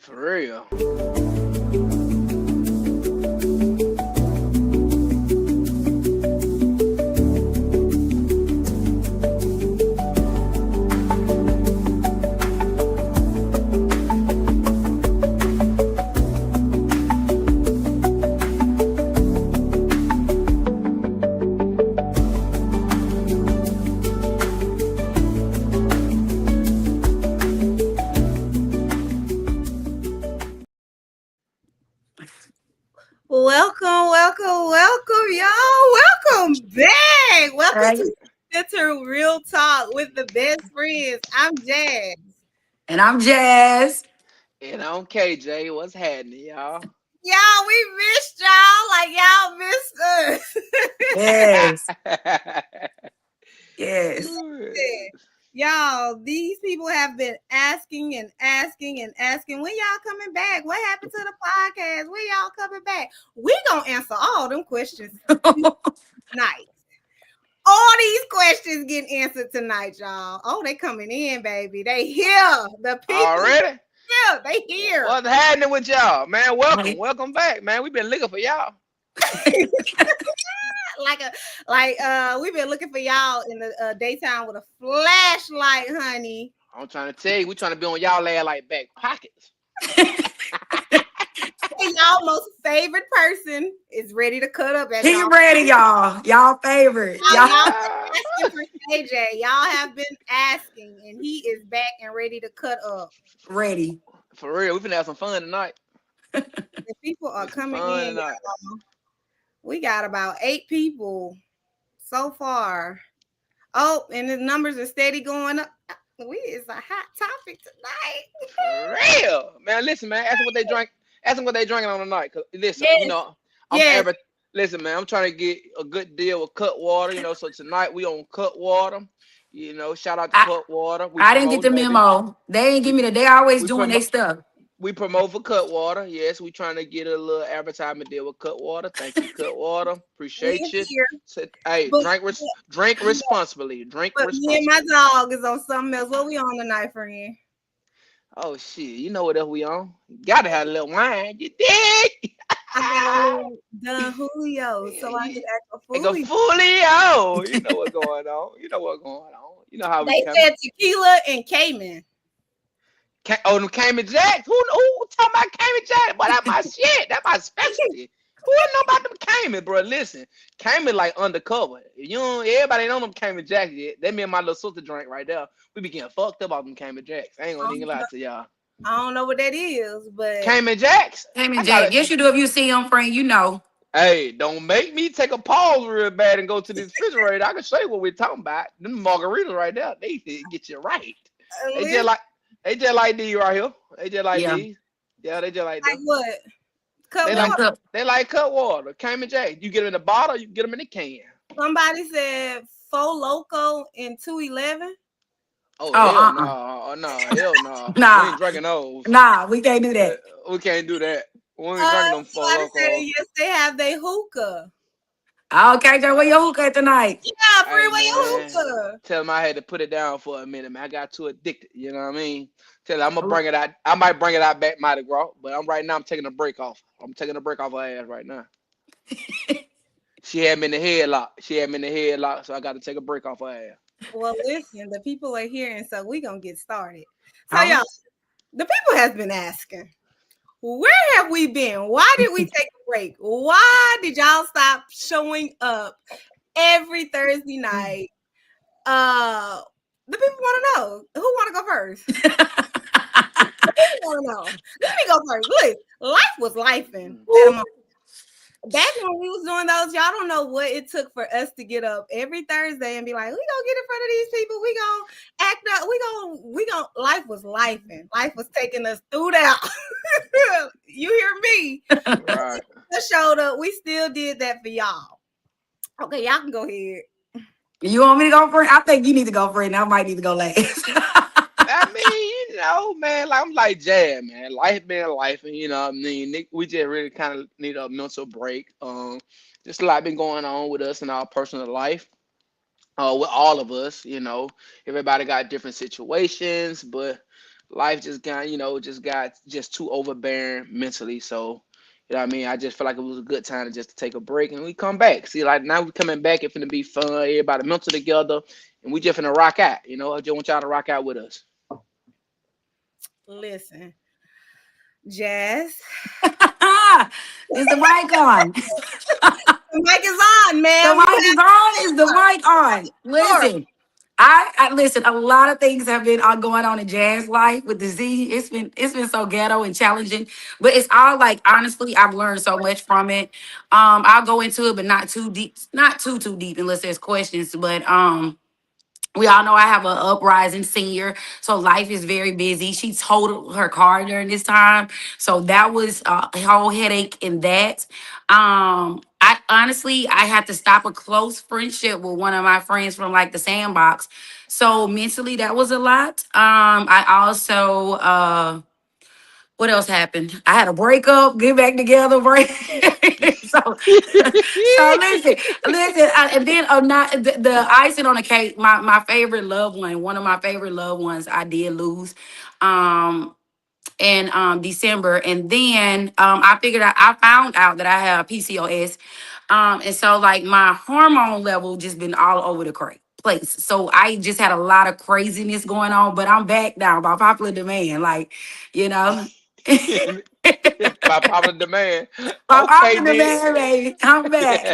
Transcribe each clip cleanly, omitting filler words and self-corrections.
For real. Welcome, y'all. Welcome back. Welcome Right. to Center Real Talk with the best friends. I'm Jazz. And I'm Jazz. And I'm KJ. What's happening, y'all? Y'all, we missed y'all like y'all missed us. Yes. Yes. Y'all, these people have been asking and asking and asking, when y'all coming back? What happened to the podcast? When y'all coming back? We gonna answer all them questions tonight. All these questions getting answered tonight, y'all. Oh, they coming in, baby. They here. The people Already? here. They here. What's happening with y'all, man? Welcome, Right. welcome back, man. We've been looking for y'all. We've been looking for y'all in the daytime with a flashlight, honey. I'm trying to tell you, we trying to be on y'all land like back pockets. And y'all most favorite person is ready to cut up at He y'all. ready, y'all. Y'all favorite. Y'all Y'all been asking for KJ. Y'all have been asking, and he is back and ready to cut up. ready. For real, we finna have some fun tonight. The people are Have some coming fun in. tonight. We got about 8 people so far. Oh, and the numbers are steady going up. It's a hot topic tonight. For real, man. Listen, man. Ask them what they drink. Ask them what they drinking on tonight. Cause listen, Yes, I'm yes. ever. Listen, man. I'm trying to get a good deal with Cut Water. So tonight we on Cut Water. Shout out to I, Cut Water. We I didn't get promote, the baby. memo. They ain't We give me they always we doing their promote. stuff. We promote for Cutwater. Yes, we trying to get a little advertisement deal with Cutwater. Thank you, Cutwater. We Appreciate you. here, Hey, but drink responsibly. Drink me and my responsibly. dog is on something else. What we on tonight, friend? Oh shit, you know what else we on? Gotta have a little wine. You dig? I got a little Don Julio, so I can You act a go fool. fully out. You know what's going on. You know what's going on. You know how we They coming. said tequila and Cayman. Oh, them Cayman Jacks. Who talking about Cayman Jacks? Boy, that's my shit. That's my specialty. Who know about them Cayman, bro? Listen, Cayman like undercover. You don't, everybody know them Cayman Jacks yet. That me and my little sister drink right there. We be getting fucked up off them Cayman Jacks. I ain't I gonna don't even lie know, to y'all. I don't know what that is, but Cayman Jacks. Cayman I got Jack. it. Yes, you do if you see him, friend, you know. Hey, don't make me take a pause real bad and go to this refrigerator. I can show you what we're talking about. Them margaritas right there, they get you right. They just listen, like they just like these right here. They just like Yeah. these. Yeah, they just like like them. what? Cut They Them like water. cup. they like cut water. Cayman Jack. You get them in the bottle, you get them in the can. Somebody said Four Loco in 211. Oh Oh, hell no, oh, no, hell no. We Nah. ain't drinking those. Nah, we can't do Uh, that. we can't do that. We ain't drinking them for Somebody said local. yes, they have their hookah. Okay, Joe, where your hookah at tonight? Yeah, free Hey way your man, hookah. tell them I had to put it down for a minute, man. I got too addicted. You know what I mean? Tell them I'm gonna Oh, bring it out. I might bring it out back Mardi Gras, but I'm right now. I'm taking a break off. I'm taking a break off her ass right now. She had me in the headlock. She had me in the headlock, so I got to take a break off her ass. Well, listen, the people are here, and so we gonna get started. So, oh. y'all, the people has been asking, where have we been? Why did we take a break? Why did y'all stop showing up every Thursday night? The people want to know. Who want to go first? Who want to know? Let me go first. Look, life was lifing at a moment. Back when we was doing those, y'all don't know what it took for us to get up every Thursday and be like, we gonna get in front of these people, we gonna act up, we gonna life was life and life was taking us through that. You hear me? Right. We showed up, we still did that for y'all. Okay, y'all can go ahead. You want me to go first? I think you need to go first, and I might need to go last. I mean, man, like I'm like Jad, man. Life been life, and you know what I mean. We just really kind of need a mental break. Just a lot been going on with us in our personal life. With all of us, everybody got different situations, but life just got, just too overbearing mentally. So, you know what I mean? I just feel like it was a good time to just to take a break and we come back. See, like now we coming back, it's gonna be fun, everybody mental together, and we just finna rock out. I just want y'all to rock out with us. Listen, Jazz, Is the mic on? the mic is on, The ma'am. You mic is on. Is the have mic on? the floor. Listen, I listen. A lot of things have been going on in Jazz life with the Z. It's been so ghetto and challenging, but it's all like honestly, I've learned so much from it. I'll go into it, but not too deep, not too deep unless there's questions. But we all know I have an uprising senior, so life is very busy. She totaled her car during this time, so that was a whole headache in that. I honestly I had to stop a close friendship with one of my friends from like the sandbox, so mentally that was a lot. I also what else happened? I had a breakup, get back together, break. so, so listen, and then not the icing on the cake. My favorite loved one, one of my favorite loved ones, I did lose. Um, in December, and then I found out that I have PCOS, and so like my hormone level just been all over the place. So I just had a lot of craziness going on, but I'm back now by popular demand, like you know. By popular demand. By Okay, popular then. demand, baby, I'm back.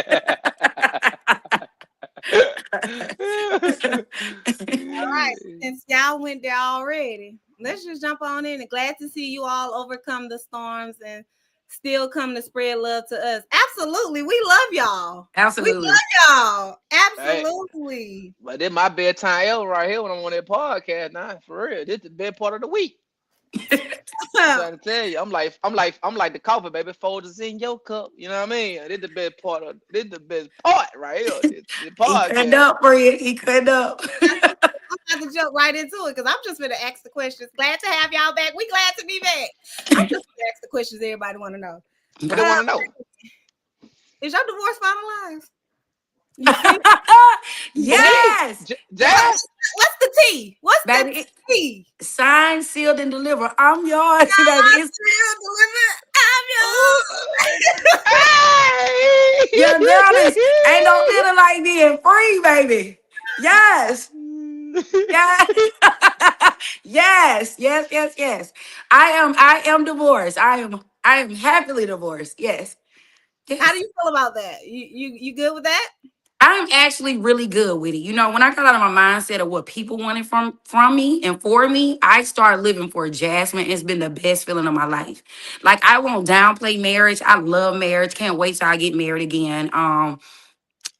All right, since y'all went there already, let's just jump on in. And glad to see you all overcome the storms and still come to spread love to us. Absolutely, we love y'all. We Absolutely. love y'all. Hey, Absolutely. but this my bedtime ever right here when I'm on that podcast. Nah, for real. This the best part of the week. I'm trying to tell you. I'm like the coffee, baby. Folds in your cup. You know what I mean? This the best part of this the best part right here. This He cut podcast. up, Fred. He cut up. I'm about to jump right into it because I'm just going to ask the questions. Glad to have y'all back. We glad to be back. I'm just going to ask the questions everybody want to know. What they Uh, want to know? is your divorce finalized? You see? For me, Yes, Jazz. What's the T? What's the baby. T? Signed, sealed, and delivered. I'm yours, baby. I It's still deliver. I'm yours. your girl is ain't no feeling like being free, baby. Yes. Yes. yes. I am divorced. I am happily divorced. Yes. How do Yes. you feel about that? You good with that? I'm actually really good with it. When I got out of my mindset of what people wanted from me and for me, I started living for Jasmine. It's been the best feeling of my life. Like I won't downplay marriage. I love marriage. Can't wait till I get married again.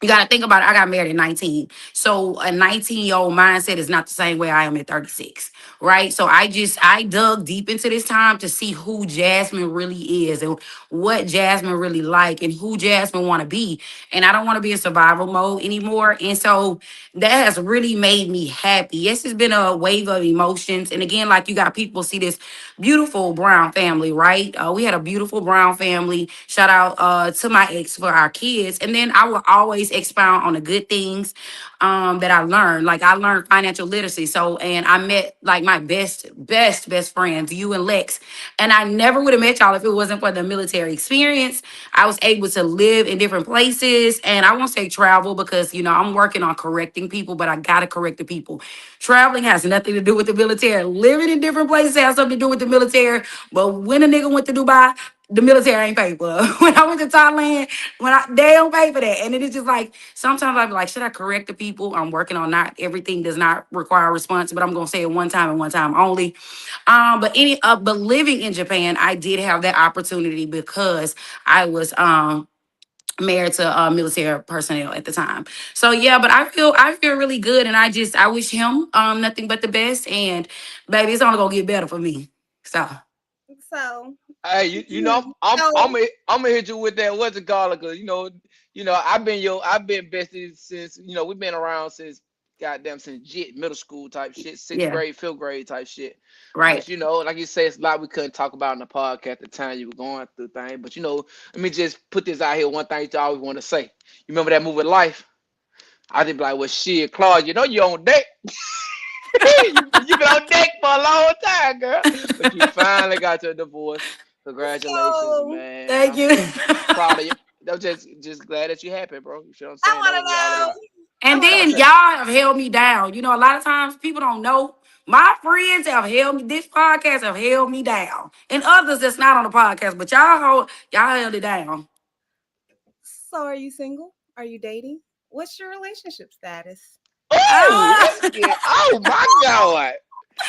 You got to think about it. I got married at 19. So a 19-year-old mindset is not the same way I am at 36, right? So I dug deep into this time to see who Jasmine really is and what Jasmine really like and who Jasmine want to be. And I don't want to be in survival mode anymore. And so that has really made me happy. Yes, it's been a wave of emotions. And again, like you got people see this beautiful Brown family, right? We had a beautiful Brown family. Shout out to my ex for our kids. And then I will always expound on the good things that I learned. Like I learned financial literacy. So, and I met like my best friends, you and Lex. And I never would have met y'all if it wasn't for the military experience. I was able to live in different places. And I won't say travel because, I'm working on correcting people, but I got to correct the people. Traveling has nothing to do with the military. Living in different places has something to do with the military. But when a nigga went to Dubai, the military ain't paid for. When I went to Thailand, they don't pay for that. And it is just like sometimes I be like, should I correct the people? I'm working on not everything does not require a response, but I'm gonna say it one time and one time only. But living in Japan, I did have that opportunity because I was married to military personnel at the time. So yeah, but I feel really good, and I wish him nothing but the best. And baby, it's only gonna get better for me. So So, Hey, you know I'm so I'm gonna I'm gonna hit you with that what's it called? Cause I've been besties since we've been around since goddamn since jit middle school type shit, sixth yeah, grade, fifth grade type shit. right. But like you say, it's a lot we couldn't talk about in the podcast at the time you were going through things. But let me just put this out here. One thing you always want to say. You remember that movie Life? I just be like, well, shit, Claude, you on deck. You been on deck for a long time, girl. But you finally got your divorce. Congratulations, So man. Thank I'm you. so proud of you. I'm just glad that you happy, bro. You feel what I'm I saying? That's want what we all to know. about. I And want Talk then to y'all have held me down. You know, a lot of times people don't know. My friends have held me. This podcast have held me down, and others that's not on the podcast. But y'all held it down. So, are you single? Are you dating? What's your relationship status? Oh, Ah, let's get. Oh my God.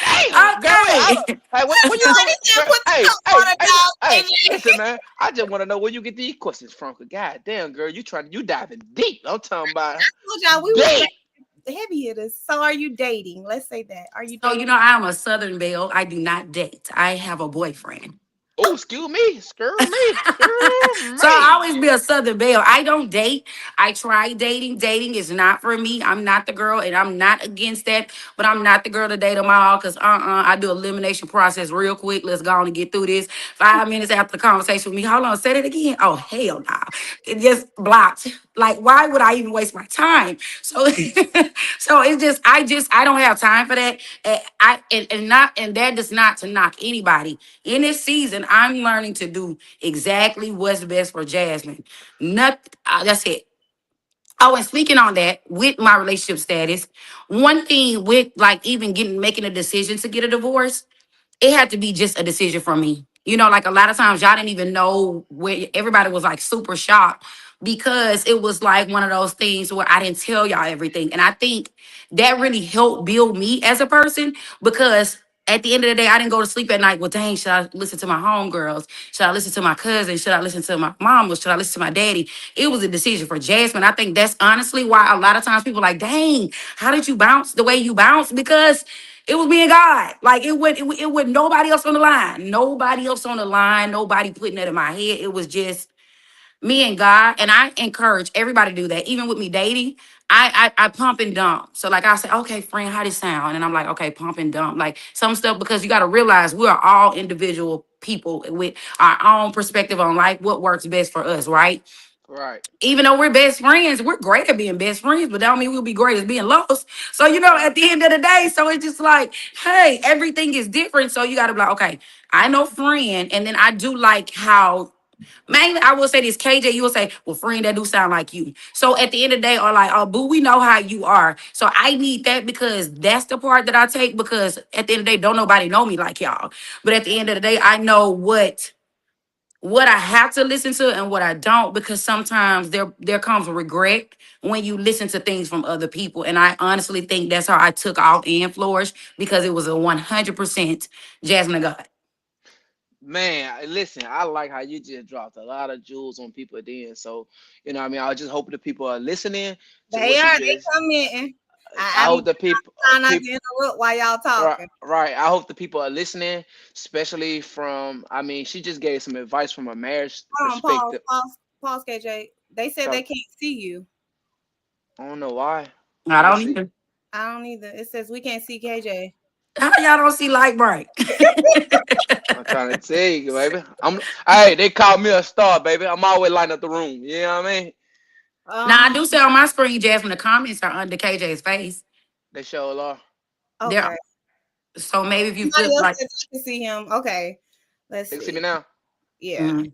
Damn, girl. okay. Hey, where you Somebody come? said, Girl, "Put the hey, soap on hey, the hey, dog, hey. baby." Listen, man. I just want to know where you get these questions from. Cause God damn, girl, you diving deep. I'm talking about Told y'all we was deep. heavy hitters. So, are you dating? Let's say that. Are you So dating? I am a Southern belle. I do not date. I have a boyfriend. Oh, excuse me, screw me, screw So I me. always be a Southern belle. I don't date. I try dating. Dating is not for me. I'm not the girl, and I'm not against that. But I'm not the girl to date them all because I do elimination process real quick. Let's go on and get through this. 5 minutes after the conversation with me, hold on, say it again. Oh hell no, it just blocked. Like why would I even waste my time? So so it's I don't have time for that. And that does not to knock anybody. In this season, I'm learning to do exactly what's best for Jasmine. Not that's it. Oh, and speaking on that, with my relationship status, one thing with like even getting making a decision to get a divorce, it had to be just a decision from me. You know, like a lot of times y'all didn't even know where everybody was like super shocked because it was like one of those things where I didn't tell y'all everything. And I think that really helped build me as a person because at the end of the day, I didn't go to sleep at night. Well, dang, should I listen to my homegirls? Should I listen to my cousin? Should I listen to my mom? Or should I listen to my daddy? It was a decision for Jasmine. I think that's honestly why a lot of times people are like, dang, how did you bounce the way you bounce? Because it was me and God. Like it would nobody else on the line. Nobody else on the line. Nobody putting that in my head. It was just me and God. And I encourage everybody to do that. Even with me dating, I pump and dump. So like I say, okay, friend, how this sound? And I'm like, okay, pump and dump. Like some stuff because you got to realize we are all individual people with our own perspective on life, what works best for us, right? Right, Even though we're best friends, we're great at being best friends, but that don't mean we'll be great at being lost. So, right, at the end of the day, so it's just like, hey, everything is different. So you gotta be like, okay, I know friend, and then I do like how mainly I will say this, KJ, you will say, well, friend, that do sound like you. So at the end of the day, or like, oh, boo, we know how you are. So I need that because that's the part that I take because at the end of the day, don't nobody know me like y'all. But at the end of the day, I know what I have to listen to and what I don't, because sometimes there comes regret when you listen to things from other people. And I honestly think that's how I took off and flourished because it was a 100% Jasmine God. man. Listen, I like how you just dropped a lot of jewels on people. Then, so what I mean, I just hope the people are listening to They what you are. They just. commenting. I I'm hope the people, trying not to people. interrupt while y'all Right, talking. right. I hope the people are listening, especially from. I mean, she just gave some advice from a marriage Hold on, pause, perspective. pause, pause, KJ. They said they So can't see you. I don't know why. I Let me don't see. either. I don't either. It says we can't see KJ. How y'all don't see light bright? I'm trying to tell you, baby. Hey, they call me a star, baby. I'm always lighting up the room. You know what I mean? Now I Um. do say on my screen, Jasmine, the comments are under KJ's face. They show are. There, Okay. so maybe if you Somebody flip else like, said you can see him. Okay. Let's They can see me see. now. Yeah. mm,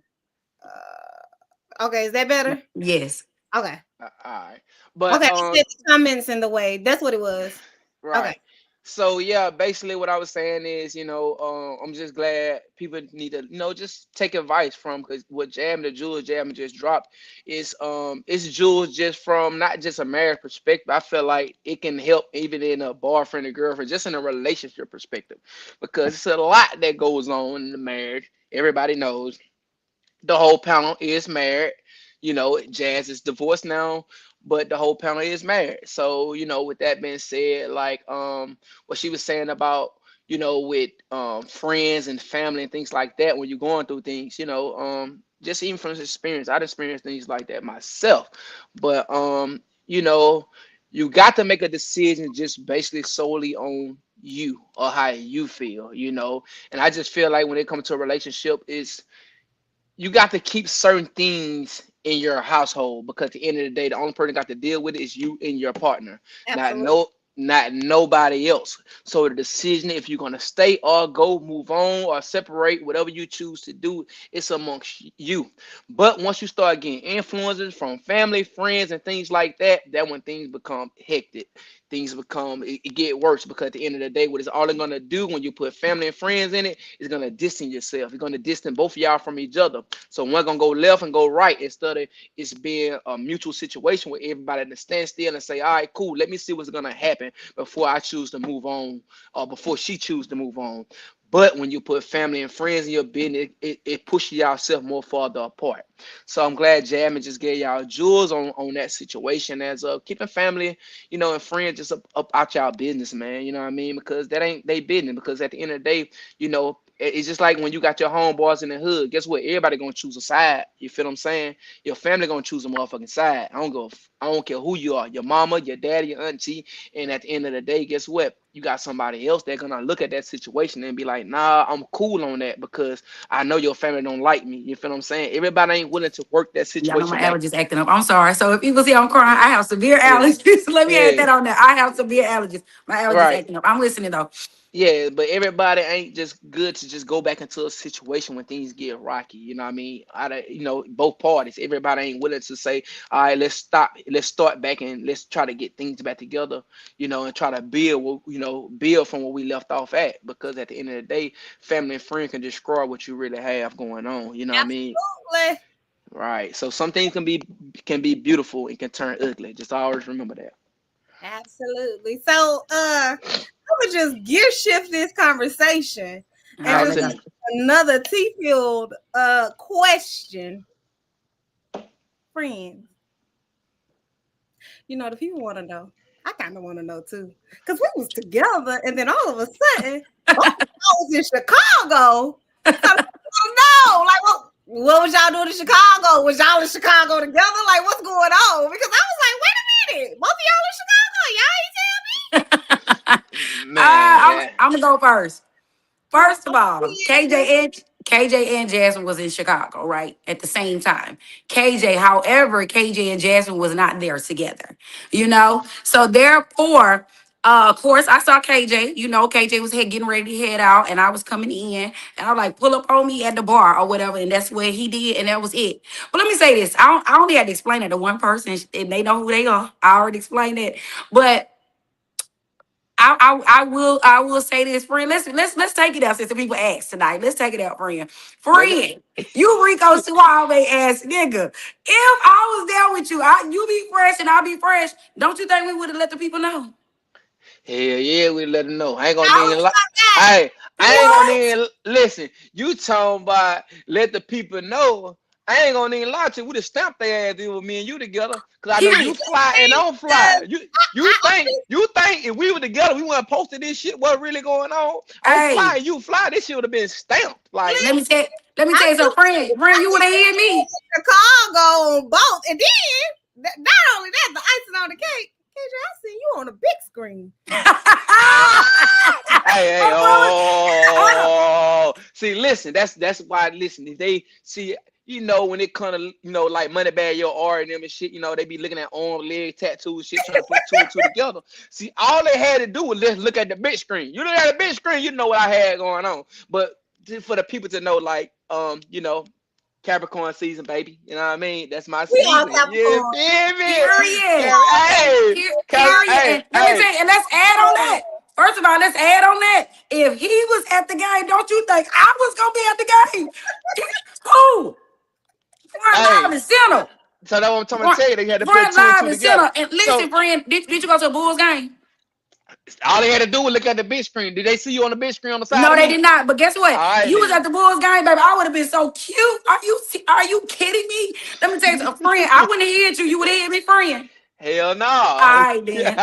Okay. Is that better? yes. Okay. All right, but Okay. It said the comments in the way. That's what it was. Okay. right. So yeah, basically what I was saying is, I'm just glad people need to, just take advice from because what Jam the Jewels Jam just dropped is it's jewels just from not just a marriage perspective. I feel like it can help even in a boyfriend and girlfriend, just in a relationship perspective, because it's a lot that goes on in the marriage. Everybody knows the whole panel is married. Jazz is divorced now, but the whole panel is married. So, with that being said, like what she was saying about, with friends and family and things like that, when you're going through things, just even from experience, I've experienced things like that myself. But you got to make a decision just basically solely on you or how you feel, and I just feel like when it comes to a relationship, you got to keep certain things in your household because at the end of the day, the only person got to deal with it is you and your partner. Not Absolutely. no not nobody else. So the decision if you're gonna stay or go, move on or separate, whatever you choose to do, it's amongst you. But once you start getting influences from family, friends, and things like that, that when things become hectic. Things become it get worse because at the end of the day, what it's all gonna do when you put family and friends in it is gonna distance yourself. It's gonna distance both of y'all from each other. So one gonna go left and go right instead of it's being a mutual situation where everybody to stand still and say, all right, cool, let me see what's gonna happen before I choose to move on or before she choose to move on. But when you put family and friends in your business, it pushes yourself more farther apart. So I'm glad Jasmine just gave y'all jewels on that situation as keeping family, and friends just up out y'all business, man. You know what I mean? Because that ain't they business. Because at the end of the day, it's just like when you got your homeboys in the hood. Guess what? Everybody gonna choose a side. You feel what I'm saying? Your family gonna choose a motherfucking side. I don't care who you are, your mama, your daddy, your auntie. And at the end of the day, guess what? You got somebody else that gonna look at that situation and be like, nah, I'm cool on that because I know your family don't like me. You feel what I'm saying? Everybody ain't willing to work that Y'all know my situation back. allergies acting up. I'm sorry. So if people see I'm crying, I have severe Yeah, allergies. Let me add yeah, that on there. I have severe allergies. My allergies right. acting up. I'm listening though. Yeah, but everybody ain't just good to just go back into a situation when things get rocky. You know what I mean? Both parties. Everybody ain't willing to say, all right, let's stop, let's start back and let's try to get things back together, and try to build, build from where we left off at. Because at the end of the day, family and friends can destroy what you really have going on. You know what I mean? Absolutely. Right. So some things can be beautiful and can turn ugly. Just always remember that. Absolutely. So I would just gear shift this conversation and Talk All just to right. me. another T-field question. Friends, the people want to know. I kind of want to know too. Because we was together and then all of a sudden, both of y'all was in Chicago. So I know, like what was y'all doing in Chicago? Was y'all in Chicago together? Like what's going on? Because I was like, wait a minute, both of y'all in Chicago. Y'all ain't tell me. Man. I'm gonna go first. First of all, Yeah. KJ and Jasmine was in Chicago, right? At the same time. However, KJ and Jasmine was not there together. So therefore, of course, I saw KJ. KJ was getting ready to head out, and I was coming in, and I was like, pull up on me at the bar or whatever, and that's what he did, and that was it. But let me say this: I only had to explain it to one person, and they know who they are. I already explained it, but I will say this, friend. Let's take it out since the people asked tonight. Let's take it out, friend. Take it. Friend, you Rico Suave ass nigga. If I was there with you, you be fresh and I'll be fresh. Don't you think we would have let the people know? Hell yeah, we let them know. I ain't gonna I need was a lot. like that. Hey, I ain't gonna What? need. Listen, you talking about let the people know. I ain't gonna need a lot to. We just stamped their ass in with me and you together. Cause I know you Period. fly and I don't fly. Because You think if we were together, we wouldn't posted this shit. What really going on? I'm Hey, flying, you fly. This shit would have been stamped. Like, let me listen, tell let me I tell you knew something, friend, you would have hit me. Chicago on both. And then, not only that, the icing on the cake, KJ, I see you on a big screen. hey, Oh, mama. oh, see, listen, that's why. Listen, if they see, when it kind of, like Moneybag Your art and them and shit, they be looking at arm, leg, tattoos, shit, trying to put two and two together. See, all they had to do was just look at the big screen. You look at the big screen, you know what I had going on. But just for the people to know, like, Capricorn season, baby. You know what I mean? That's my We all season. You Capricorn. feel me? Period. Hey, Period. hey, And let me hey. say, and let's add on that. First of all, let's add on that. If he was at the game, don't you think I was gonna be at the game? Who? Front, live, Hey, and center. so that's what I'm trying to Front, tell you. They had to put front, two and live, two and together. center. And listen, So friend, did you go to a Bulls game? all they had to do was look at the big screen. Did they see you on the big screen on the side No, of they me? did not. But guess what? All right You was at then. the Bulls game, baby. I would have been so cute. Are you kidding me? Let me tell you something, friend. I wouldn't have hit you. You would have hit me, friend. Hell no. All right, then.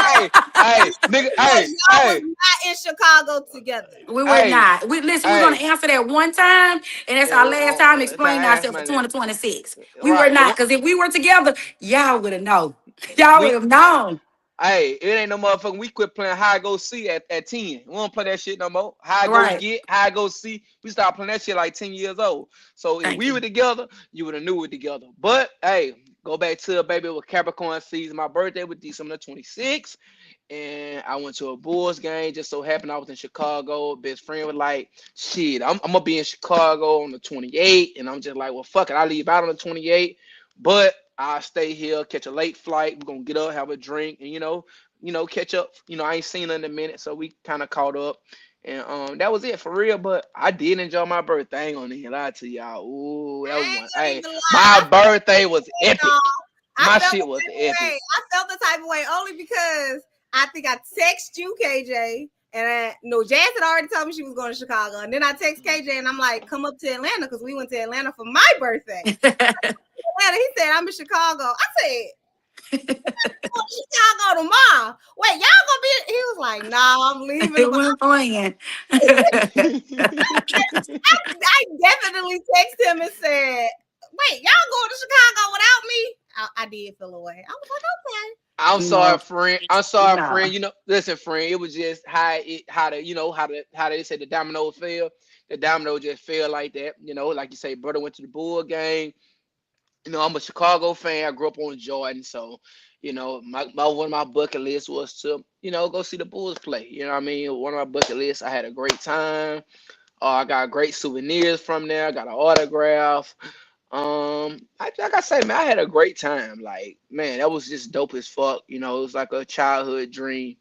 Hey, hey, nigga, Because hey, y'all was hey, not in Chicago together. We were hey, not. Listen, we're gonna hey. answer that one time, and that's our last time explaining ourselves for 2026. We were Right. not, because if we were together, y'all would have known. Y'all would We have known. Hey, it ain't no motherfucking. We quit playing high go see at 10. We don't play that shit no more. High go Right. get, high go see. We stopped playing that shit like 10 years old. So if Thank we were you. together, you would have knew it together. But hey, Go back to baby with Capricorn season. My birthday was December 26th. And I went to a Bulls game. Just so happened I was in Chicago. Best friend was like, shit, I'm gonna be in Chicago on the 28th. And I'm just like, well, fuck it. I leave out on the 28th, but I'll stay here, catch a late flight. We're gonna get up, have a drink, and catch up. I ain't seen her in a minute, so we kind of caught up. And that was it for real. But I did enjoy my birthday. I ain't gonna even lie to y'all. Ooh, that was one. Hey, my birthday was epic. My shit was epic. I felt the type of way only because I think I texted you, KJ, and Jazz had already told me she was going to Chicago. And then I text KJ and I'm like, come up to Atlanta because we went to Atlanta for my birthday. He said, I'm in Chicago. I said, I'm going to Chicago tomorrow. Wait, y'all gonna be? He was like, nah, I'm leaving. We're playing. I definitely texted him and said, wait, y'all going to Chicago without me? I did feel away. I was like, okay. I'm sorry, friend. I'm sorry, friend. Listen, friend. It was just how they say the domino fell. The domino just fell like that. Like you say, brother went to the Bull game. I'm a Chicago fan. I grew up on Jordan, so my one of my bucket lists was to go see the Bulls play. You know what I mean? One of my bucket lists. I had a great time. I got great souvenirs from there. I got an autograph. Like I say, man, I had a great time. Like, man, that was just dope as fuck. It was like a childhood dream.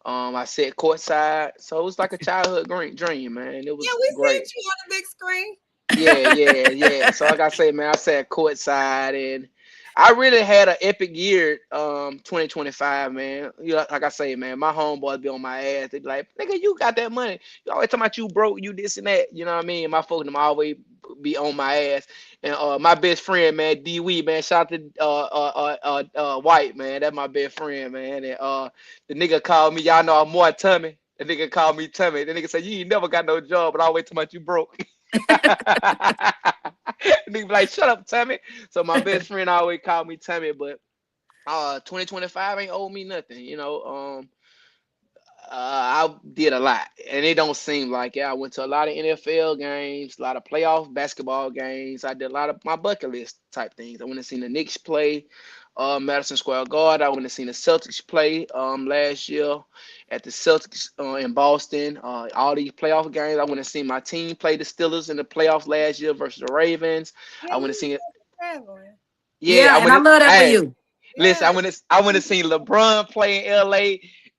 I sat courtside, so it was like a childhood dream, man. It was great. Seen you on the big screen. Yeah. So like I say, man, I sat courtside, and I really had an epic year, 2025, man. Like I say, man, my homeboys be on my ass. They be like, nigga, you got that money. You always talking about you broke, you this and that. You know what I mean? My folks them always be on my ass. And my best friend, man, D Wee, man, shout out to White, man. That's my best friend, man. And the nigga called me, y'all know I'm more Tummy. The nigga called me Tummy. The nigga said, you ain't never got no job, but always talking about you broke. Nigga be like, shut up, Tummy. So my best friend always called me Tummy, but 2025 ain't owe me nothing, I did a lot, and it don't seem like it. I went to a lot of NFL games, a lot of playoff basketball games. I did a lot of my bucket list type things. I went and seen the Knicks play, Madison Square Garden. I went and seen the Celtics play last year at the Celtics in Boston. All these playoff games. I went and seen my team play the Steelers in the playoffs last year versus the Ravens. I went and seen it. Yeah, I love that for you. Listen, I went to see LeBron play in LA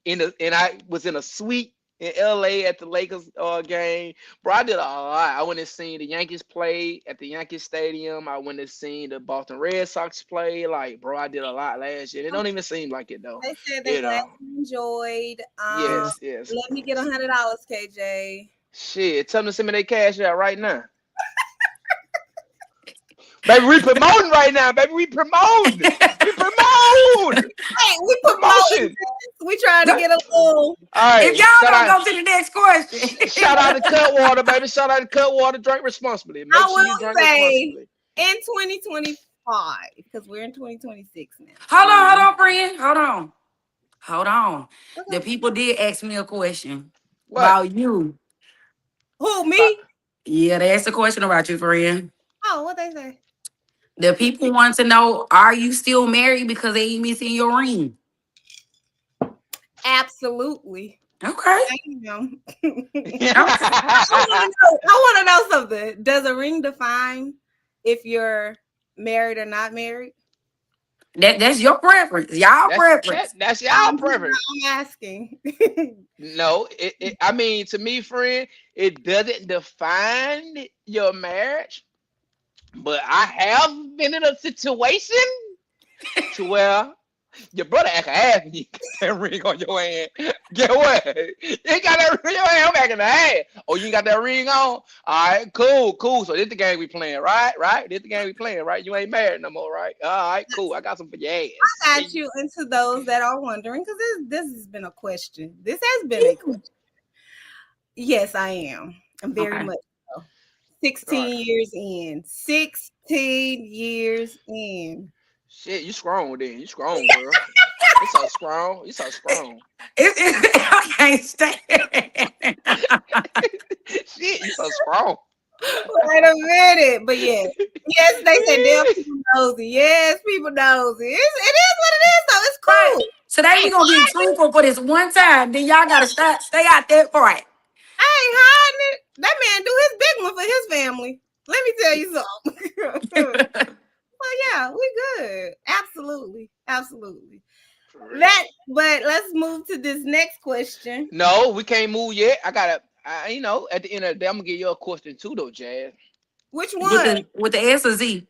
and I was in a suite in LA at the Lakers game. Bro, I did a lot. I went and seen the Yankees play at the Yankee Stadium. I went and seen the Boston Red Sox play. Like, bro, I did a lot last year. It don't even seem like it though. They said they enjoyed. Yes. Let me get $100, KJ. Shit, tell them to send me their cash out right now. Baby, we promoting right now, baby. We promoting. Hey, we promoting. We trying to get a little. All right. If y'all don't go to the next question. Shout out to Cutwater, baby. Shout out to Cutwater. Drink responsibly. Make I sure you will drink say responsibly. in 2025, because we're in 2026 now. Hold on, friend. Hold on. The people did ask me a question about you. Who, me? Yeah, they asked a question about you, friend. Oh, what they say? The people want to know, are you still married because they ain't missing your ring? Absolutely. Okay. I want to know something. Does a ring define if you're married or not married? That's your preference. Preference. That's y'all preference. I'm asking. No, I mean, to me, friend, it doesn't define your marriage. But I have been in a situation to where your brother act ass and you got that ring on your hand. Get what? You got that ring on your hand, I'm acting the ass. Oh, you got that ring on? All right, cool. So this the game we playing, right? This the game we playing, right? You ain't married no more, right? All right, cool. I got some for your ass. I got you into those that are wondering, because this has been a question. This has been a question. Yes, I am. I'm very much so. 16 years in. 16 years in. Shit, you strong then. You strong, girl. You so strong. I can't stand it. Shit, you so strong. Wait a minute. But yes, they said they'll nosy. Yes, people nosy. It is what it is, though. It's cool. Right. Today we gonna be truthful for this one time. Then y'all gotta stay out there for it. I ain't hiding it. That man do his big one for his family. Let me tell you something. Well, yeah, we good. Absolutely. But let's move to this next question. No, we can't move yet. I gotta, at the end of the day, I'm gonna give you a question too, though, Jazz. Which one? With the S or Z?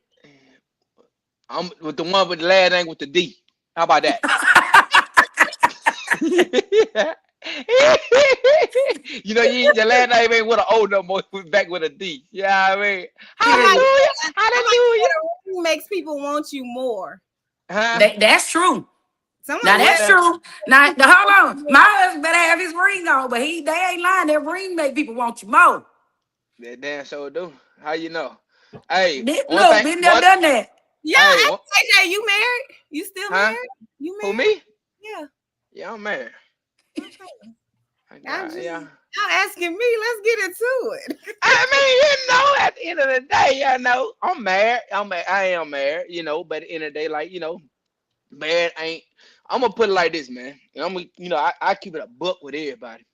I'm with the one with the last name with the D. How about that? Your last name ain't with an O no more. It's back with a D. Yeah, I mean, hallelujah. Makes people want you more. Huh? That's true. Someone Now that's true. Now hold on. My husband better have his ring on, but they ain't lying. That ring make people want you more. That damn sure do. How you know? Hey, Been there, done that. Yeah, hey, AJ, you married? You still married? You married? Who, me? Yeah. Yeah, I'm married. Y'all asking me, let's get into it. I mean, at the end of the day, I'm married. I am married, but at the end of the day, married ain't. I'm gonna put it like this, man. And I'm gonna, I keep it a book with everybody.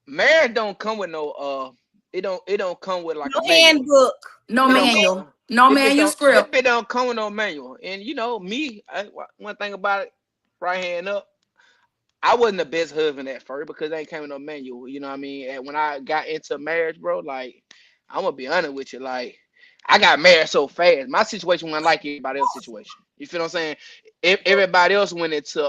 Marriage don't come with no it don't come with like no a handbook. No manual. No manual script. It don't come with no manual. And me, one thing about it, right hand up, I wasn't the best husband at first because they ain't came with no manual. You know what I mean? And when I got into marriage, bro, like, I'm gonna be honest with you, like, I got married so fast. My situation wasn't like everybody else's situation. You feel what I'm saying? If everybody else went into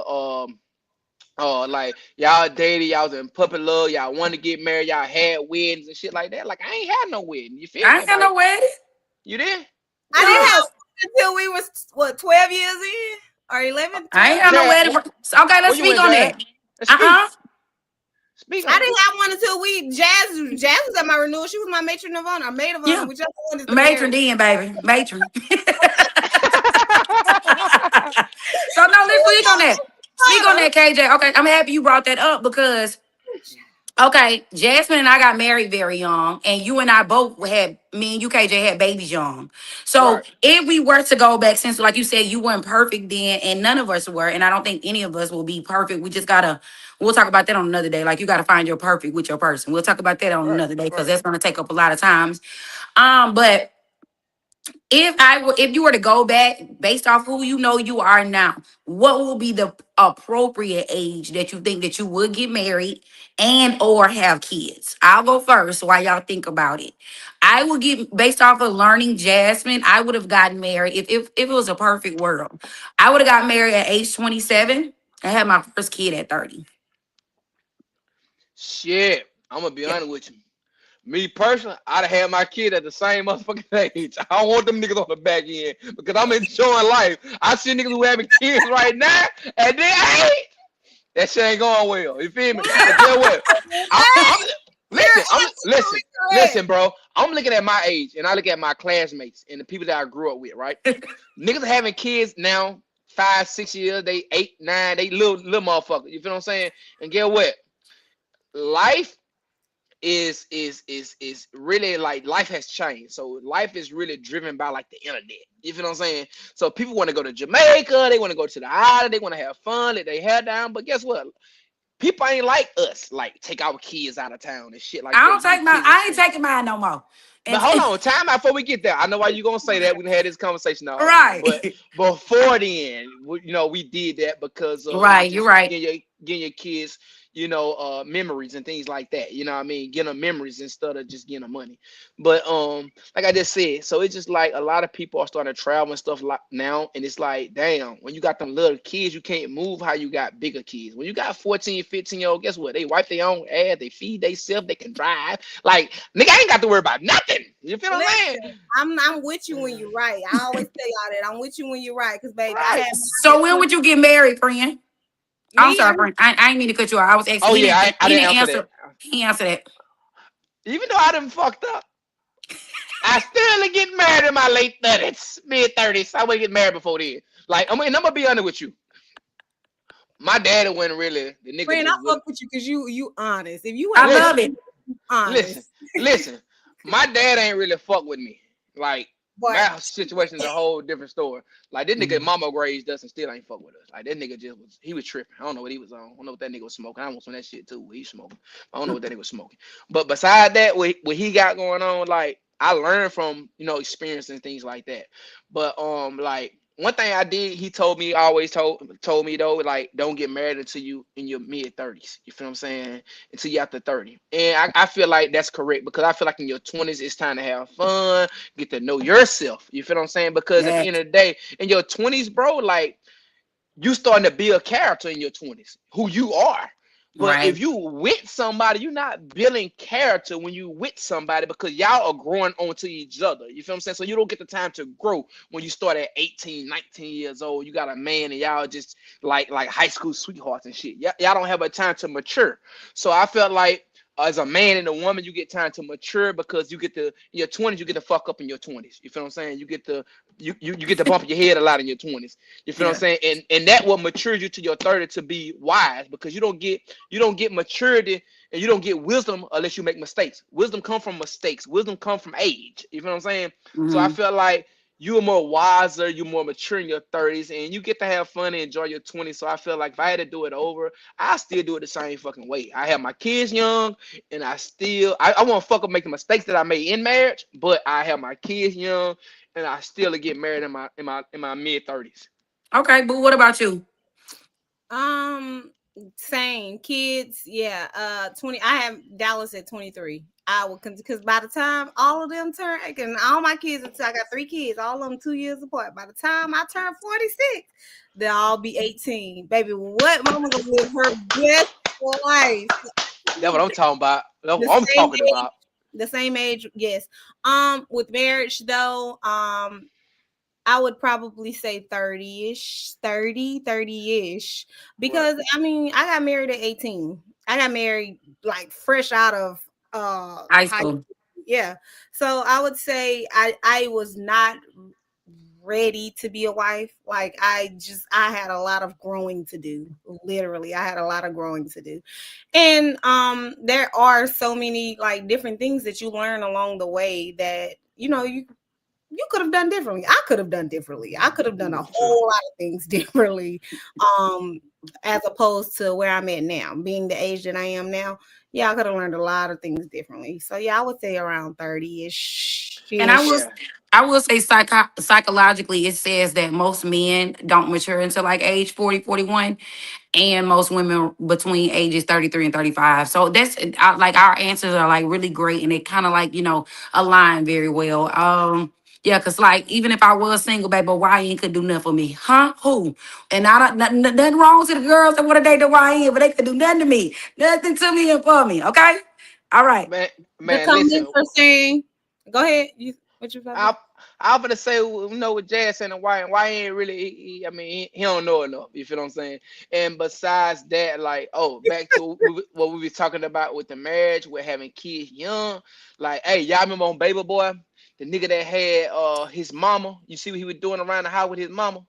like y'all dated, y'all was in puppy love, y'all wanted to get married, y'all had weddings and shit like that. Like, I ain't had no wedding. You feel me? I ain't had no wedding. You did? I didn't have until we was 12 years in or 11. 12? I ain't had no wedding. Okay, let's speak on that. Speak I didn't have one until Jazz was at my renewal. She was my matron of honor. Maid of honor. Which matron then, baby. Matron. So no, let's speak on that. Speak on that, KJ. Okay, I'm happy you brought that up because, okay, Jasmine and I got married very young, and you and I both me and you, KJ, had babies young. So if we were to go back, since like you said, you weren't perfect then, and none of us were, and I don't think any of us will be perfect. We'll talk about that on another day. Like, you got to find your perfect with your person. We'll talk about that on another day because that's going to take up a lot of times. But if you were to go back based off who you are now, what will be the appropriate age that you think that you would get married and or have kids? I'll go first while y'all think about it. I would get, based off of learning Jasmine, I would have gotten married if it was a perfect world. I would have got married at age 27 and had my first kid at 30. Shit, I'm gonna be honest with you. Me personally, I'd have had my kid at the same motherfucking age. I don't want them niggas on the back end because I'm enjoying life. I see niggas who having kids right now, and then that shit ain't going well. You feel me? But get what? Listen, bro. I'm looking at my age, and I look at my classmates and the people that I grew up with, right? Niggas having kids now, 5, 6 years, they 8, 9, they little motherfuckers. You feel what I'm saying? And get what? Life is really, like, life has changed. So life is really driven by, like, the internet. You feel what I'm saying? So people want to go to Jamaica, they want to go to the island, they want to have fun, let their hair down. But guess what? People ain't like us, like, take our kids out of town and shit like that. I ain't taking mine no more. But hold on, time out before we get there. I know why you gonna say that. We had this conversation already. Right. But before then, we did that because of you're right. Getting your kids, memories and things like that. You know what I mean? Getting them memories instead of just getting them money. But like I just said, so it's just like a lot of people are starting to travel and stuff like now, and it's like, damn, when you got them little kids, you can't move how you got bigger kids. When you got 14, 15-year-old, guess what? They wipe their own ass, they feed themselves, they can drive. Like, nigga, I ain't got to worry about nothing. You feel what I'm saying? I'm with you when you're right. I always tell y'all that. I'm with you when you're right, because baby. Right. So when would you get married, friend? I'm sorry, friend. I ain't mean to cut you off. I was asking. Oh, yeah, I didn't answer that. He answered that. Even though I done fucked up, I still ain't getting married in my late 30s, mid-30s. I wouldn't get married before then. Like, I'm gonna be honest with you. My daddy wasn't really the nigga. Friend, I fuck with you because you honest. If you love it. Honest. Listen. My dad ain't really fuck with me. Like, But my situation is a whole different story. Like this nigga, mama raised us and still ain't fuck with us. Like that nigga he was tripping. I don't know what he was on. I don't know what that nigga was smoking. I want some of that shit too. He smoking. I don't know what that nigga was smoking. But beside that, what he got going on, like I learned from experience and things like that. But like one thing I did, he told me always told me though, like don't get married until you in your mid-30s. You feel what I'm saying? Until you after 30. And I feel like that's correct because I feel like in your 20s it's time to have fun, get to know yourself. You feel what I'm saying? Because at the Yes. end of the day, in your 20s, bro, like you starting to build character in your 20s, who you are. But if Right. you with somebody, you're not building character when you with somebody because y'all are growing onto each other. You feel what I'm saying? So you don't get the time to grow when you start at 18, 19 years old. You got a man and y'all just like high school sweethearts and shit. Y'all don't have a time to mature. So I felt like as a man and a woman, you get time to mature because you get to in your 20s, you get to fuck up in your 20s. You feel what I'm saying? You get to you get to bump your head a lot in your 20s. You feel what I'm Yeah. saying? And that will mature you to your 30 to be wise because you don't get maturity and you don't get wisdom unless you make mistakes. Wisdom come from mistakes. Wisdom come from age. You feel what I'm saying? So I Hmm. feel like you are more wiser, you're more mature in your 30s, and you get to have fun and enjoy your 20s. So I feel like if I had to do it over, I still do it the same fucking way. I have my kids young, and I won't fuck up making mistakes that I made in marriage, but I have my kids young, and I still get married in my mid 30s. Okay, but what about you? um, same kids. Yeah. 20. I have Dallas at 23. I will because by the time all of them turn, and all my kids, I got 3 kids, all of them 2 years apart. By the time I turn 46, they'll all be 18. Baby, what mama gonna live her best life? That's what I'm talking about. That's The what I'm same talking age, about. the same age, yes. With marriage though, I would probably say 30-ish, 30-ish. Right. Because I mean, I got married at 18. I got married like fresh out of High high school. school. Yeah. So I would say I was not ready to be a wife. Like I had a lot of growing to do. Literally, I had a lot of growing to do. And there are so many like different things that you learn along the way that you could have done differently. I could have done differently. I could have done a True. whole lot of things differently. Um, as opposed to where I'm at now, being the age that I am now. Yeah, I could have learned a lot of things differently. So yeah, I would say around 30-ish. And I Ish. will Yeah. I will say psychologically it says that most men don't mature until like age 40, 41, and most women between ages 33 and 35. So like our answers are like really great and they kind of like, align very well. Yeah, cause like even if I was single, baby, YN could do nothing for me, huh? Who? And I don't nothing wrong to the girls that want to date the YN, but they could do nothing to me, nothing to me and for me. Okay, all right. Man, The man, listen. comments are saying, "Go ahead." What you about to I I'm gonna say what Jazz saying and why he ain't really I mean he don't know enough. You feel what I'm saying? And besides that, like back to what we was talking about with the marriage, with having kids young. Like hey, y'all remember on Baby Boy, the nigga that had his mama. You see what he was doing around the house with his mama,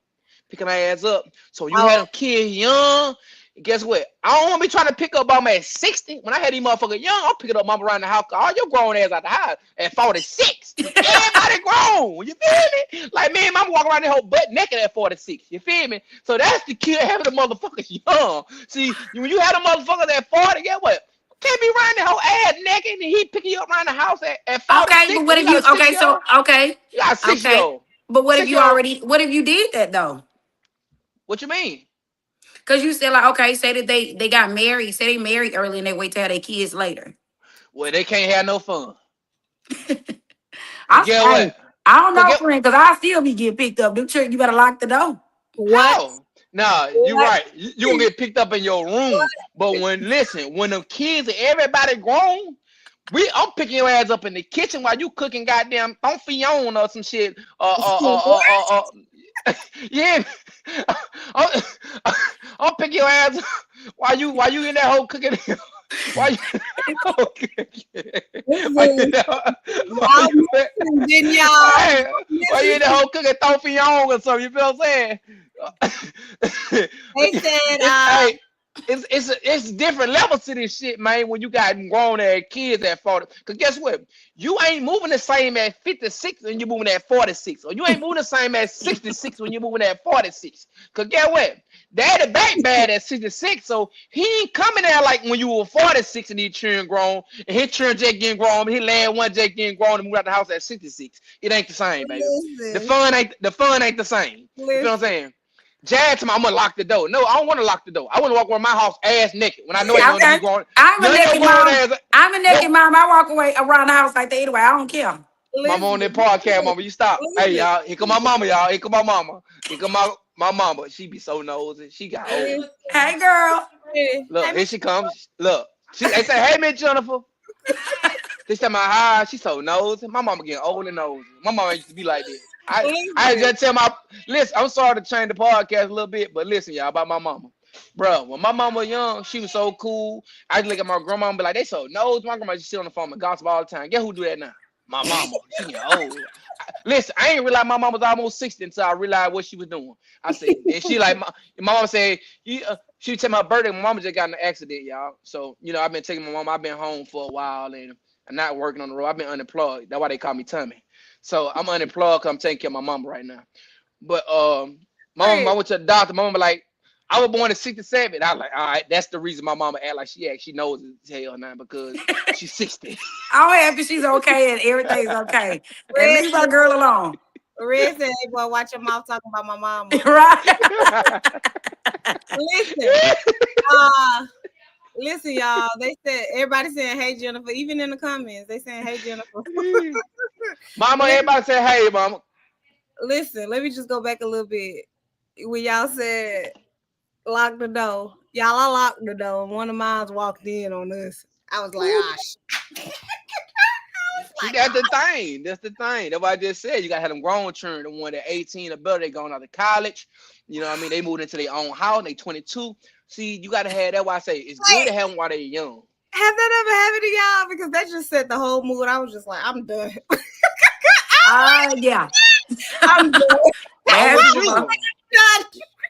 picking her ass up. So you Oh, had them kids young. Guess what? I don't want to be trying to pick up mama at 60. When I had these motherfuckers young, I'm picking up mama around the house. All your grown ass out the house at 46. Everybody grown. You feel me? Like me and mama walk around the whole butt naked at 46. You feel me? So that's the kid having the motherfuckers young. See, when you have the motherfuckers at 40, get what? Can't be running the whole ass naked and he picking you up around the house at Okay, 46 but what and you if got you a okay? 6 year So old. okay, You got a 6 year okay, old. but what if Six you year old. already? What if you did that though? What you mean? Because you said like okay, say that they got married, say they married early and they wait to have their kids later. Well, they can't have no fun. Cause I get hey, what? I don't Cause know, get friend, because I still be getting picked up. Them church, you better lock the door. what? how? Nah, you What? right. You gonna get picked up in your room. But when them kids and everybody grown, I'm picking your ass up in the kitchen while you cooking goddamn on or some shit. What? Yeah. I'm, I'm picking your ass up while you in that whole cooking. Why you, why you, Listen, why y'all you, missing, didn't y'all? hey, Y'all why you in missing. the whole cooking tofu on or something? You feel what I'm saying? They said, Hey, it's different levels to this shit, man. When you got grown ass kids at 40, cause guess what? You ain't moving the same at 56 when you're moving at 46, or you ain't moving the same at 66 when you're moving at 46. Cause guess what? Daddy back bad at 66, so he ain't coming there like when you were 46 and his children grown, and his children just getting grown, and his last one just getting grown and moved out the house at 66. It ain't the same, baby. Listen, The fun ain't the same. You feel what I'm listen. saying? Jad to me, I'm gonna lock the door. No, I don't want to lock the door. I want to walk around my house ass naked when I know ain't gonna be Okay. going. I'm a None of your naked grown mom. ass. I'm a naked No, mom. I walk away around the house like that anyway. I don't care. mama Listen, on that podcast, mama. You stop. Hey listen, y'all, here come my mama, y'all. Here come my mama. Here come my mama. She be so nosy. She got old. listen. Hey, girl. Look, Hey, here she comes. Look, they say, hey, Miss Jennifer. This time I high, she so nosy. My mama getting old and nosy. My mama used to be like this. I listen. just tell my listen. I'm sorry to change the podcast a little bit, but listen, y'all, about my mama. Bro, when my mama was young, she was so cool. I look at my grandma and be like, they so nosy. My grandma just sit on the phone and gossip all the time. Guess who do that now? My mama. She getting old. Listen, I ain't realize my mama was almost 60 until I realized what she was doing. I said, and she like my mama said, she would tell my birthday. My mama just got in an accident, y'all. So I've been taking my mama. I've been home for a while and I'm not working on the road. I've been unemployed. That's why they call me Tommy. So I'm unemployed because I'm taking care of my mama right now. But my mama, I Chris, went to the doctor. My mama like, I was born in '67. I was like, all right, that's the reason my mama act like she actually knows it's hell now because she's 60. I'm happy she's okay and everything's okay. And Red, leave our girl alone. Red said, "Hey, boy, watch your mouth talking about my mama." Right? Listen, uh, listen, y'all. They said everybody saying, "Hey, Jennifer." Even in the comments, they saying, "Hey, Jennifer." Mama, Listen, everybody say, hey, mama. listen, let me just go back a little bit. When y'all said lock the door, y'all, I locked the door, and one of mine walked in on us. I was like, Ooh, ah, see, like, that's the thing. That's the thing. That's what I just said. You got to have them grown children, the one that 18 or better, they going out to college. You know what I mean? They moved into their own house. They 22. See, you got to have that. Why I say it's good to wait, have them while they're young. have that ever happened to y'all? Because that just set the whole mood. I was just like, I'm done. Yeah. I'm done. I'm That's with true. you. Done.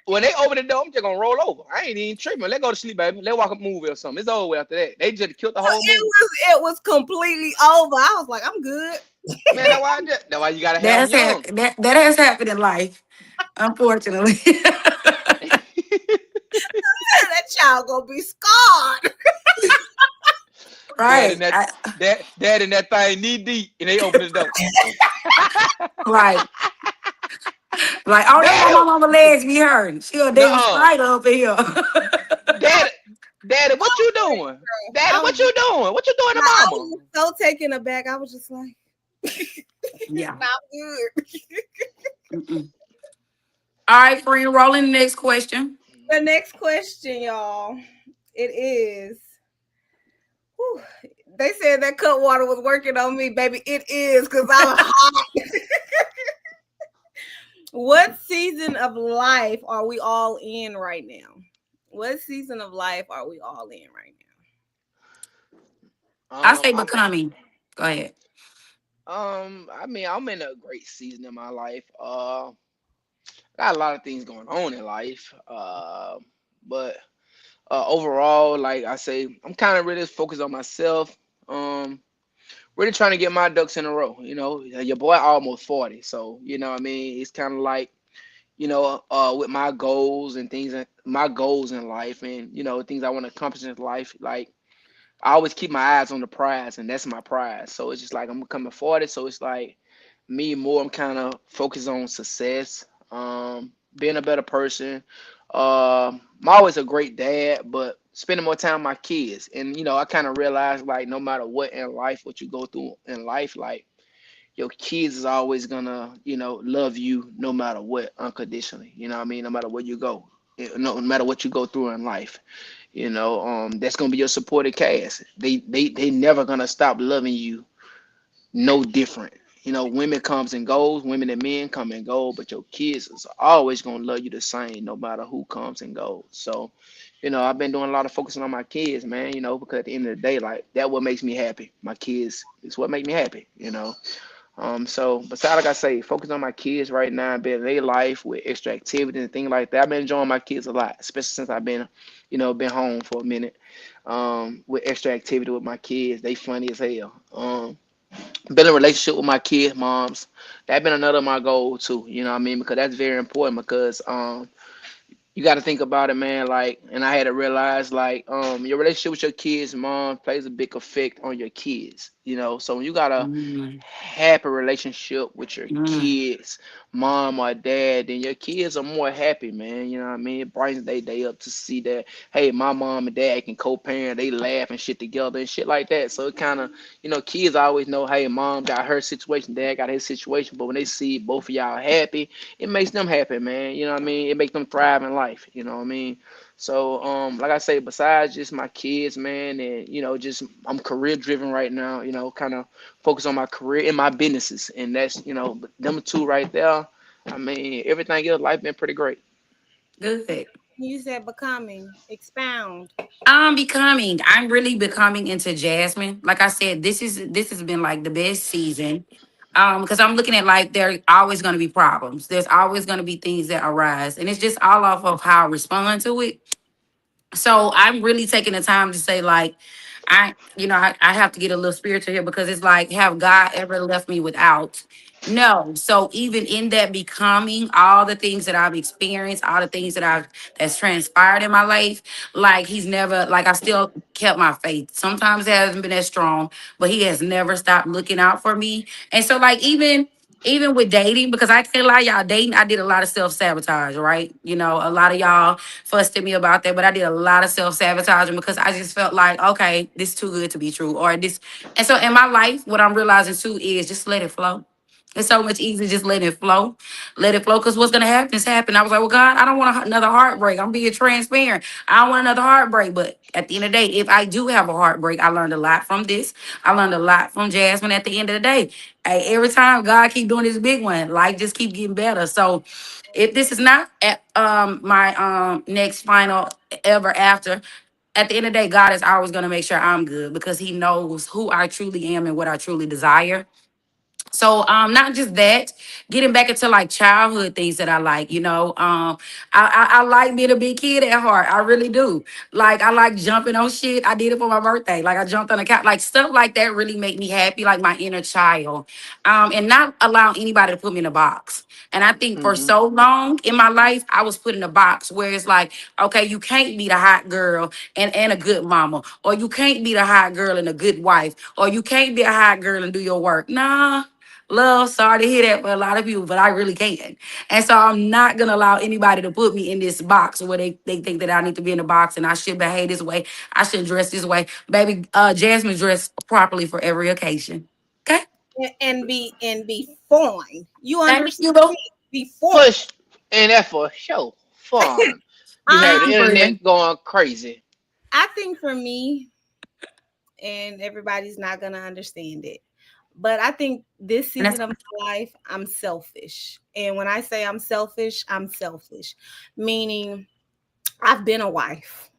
When they open the door, I'm just gonna roll over. I ain't even tripping. Let go to sleep, baby. Let walk a movie or something. It's over after that. They just killed the whole movie. It was completely over. I was like, I'm good. Man, that's why you gotta have them That's young. that has happened in life, unfortunately. That child gonna be scarred. Dad and Right. dad and that thing knee deep, and they open the door. Right. Like, oh, that's why my Daddy, mama legs be hurting. She a damn nuh-uh. spider up in here. Daddy, Daddy, I what was you like, doing? Daddy, I was what you doing? What you doing to nah, I mama? was so taken aback. I was just like, Yeah. nah, I'm good. Mm-mm. All right, friend, rolling the next question. The next question, y'all. It is. Whew, they said that cut water was working on me, baby. It is because I'm hot. What season of life are we all in right now? What season of life are we all in right I say I'm becoming. Go ahead. I mean, I'm in a great season in my life. Got a lot of things going on in life. But overall, like I say, I'm kind of really focused on myself. Um, really trying to get my ducks in a row. Your boy almost 40, so I mean, it's kind of like with my goals and things, my goals in life, and things I want to accomplish in life. Like I always keep my eyes on the prize, and that's my prize. So it's just like I'm becoming 40, so it's like me more. I'm kind of focused on success, being a better person. I'm always a great dad, but spending more time with my kids, and I kind of realized like no matter what in life, what you go through in life, like your kids is always gonna, love you no matter what, unconditionally. You know what I mean? No matter where you go, no matter what you go through in life, that's gonna be your supported cast. They never gonna stop loving you no different. Women comes and goes, women and men come and go, but your kids is always gonna love you the same, no matter who comes and goes. So, I've been doing a lot of focusing on my kids, man. Because at the end of the day, like that what makes me happy. My kids is what make me happy. So besides, like I say, focus on my kids right now, being their life with extra activity and things like that. I've been enjoying my kids a lot, especially since I've been, been home for a minute. With extra activity with my kids, they funny as hell. Building a relationship with my kids, moms, that been another of my goal too. You know what I mean? Because that's very important because you got to think about it, man. Like, and I had to realize, like, your relationship with your kids, mom, plays a big effect on your kids. So when you got a Mm, happy relationship with your mm. kids, mom or dad, then your kids are more happy, man. You know what I mean? It brightens their day up to see that, hey, my mom and dad can co-parent, they laugh and shit together and shit like that. So it kind of, kids always know, hey, mom got her situation, dad got his situation. But when they see both of y'all happy, it makes them happy, man. You know what I mean? It makes them thrive in life. You know what I mean? So, like I say, besides just my kids, man, and just I'm career driven right now. Kind of focus on my career and my businesses, and that's them two right there. I mean, everything else, life been pretty great. Good. You said becoming, expound. I'm really becoming into Jasmine. Like I said, this has been like the best season. Because I'm looking at like there are always gonna be problems. There's always gonna be things that arise. And it's just all off of how I respond to it. So I'm really taking the time to say, like, I have to get a little spiritual here because it's like, have God ever left me without? No. So even in that becoming, all the things that I've experienced, all the things that's transpired in my life, like he's never, like I still kept my faith. Sometimes it hasn't been as strong, but he has never stopped looking out for me. And so like even with dating, because I can't lie, y'all, dating, I did a lot of self-sabotage, right? A lot of y'all fussed at me about that, but I did a lot of self-sabotaging because I just felt like, okay, this is too good to be true. Or this. And so in my life, what I'm realizing too is just let it flow. It's so much easier just let it flow. Let it flow. Because what's gonna happen is happen. I was like, well, God, I don't want another heartbreak. I'm being transparent. I don't want another heartbreak. But at the end of the day, if I do have a heartbreak, I learned a lot from this. I learned a lot from Jasmine at the end of the day. Hey, every time God keep doing this big one, life just keep getting better. So if this is not at my next final ever after, at the end of the day, God is always gonna make sure I'm good because He knows who I truly am and what I truly desire. So not just that, getting back into like childhood things that I like, I like being a big kid at heart. I really do. Like I like jumping on shit. I did it for my birthday. Like I jumped on a couch, like stuff like that really make me happy, like my inner child. And not allow anybody to put me in a box. And I think for Hmm. so long in my life, I was put in a box where it's like, okay, you can't be the hot girl and a good mama, or you can't be the hot girl and a good wife, or you can't be a hot girl and do your work. Nah, love, sorry to hear that for a lot of people, but I really can. And so I'm not gonna allow anybody to put me in this box where they think that I need to be in a box and I should behave this way. I should dress this way. Baby, Jasmine dressed properly for every occasion. Okay? And be fine. You Thank understand? you, boo. Be fine. Push and that for sure. Fun. You have Thank the you, Um, friend. internet going crazy. I think for me, and everybody's not gonna understand it, but I think this And that's season of my life, I'm selfish. And when I say I'm selfish, meaning I've been a wife.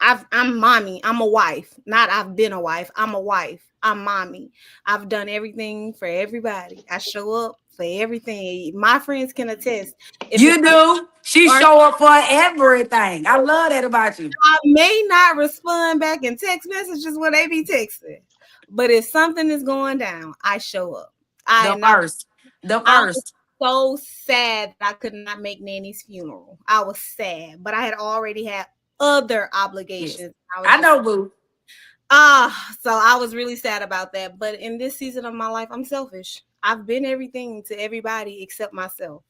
I'm mommy. I'm a wife. Not I've been a wife. I'm a wife. I'm mommy. I've done everything for everybody. I show up for everything. My friends can attest. If it's you do. She or show up for everything. I love that about you. I may not respond back in text messages when they be texting, but if something is going down, I show up. I The am not. first. The I was first. so sad that I could not make Nanny's funeral. I was sad, but I had already had other Yes. obligations. I was I just know, boo. so I was really sad about that. But in this season of my life, I'm selfish. I've been everything to everybody except myself.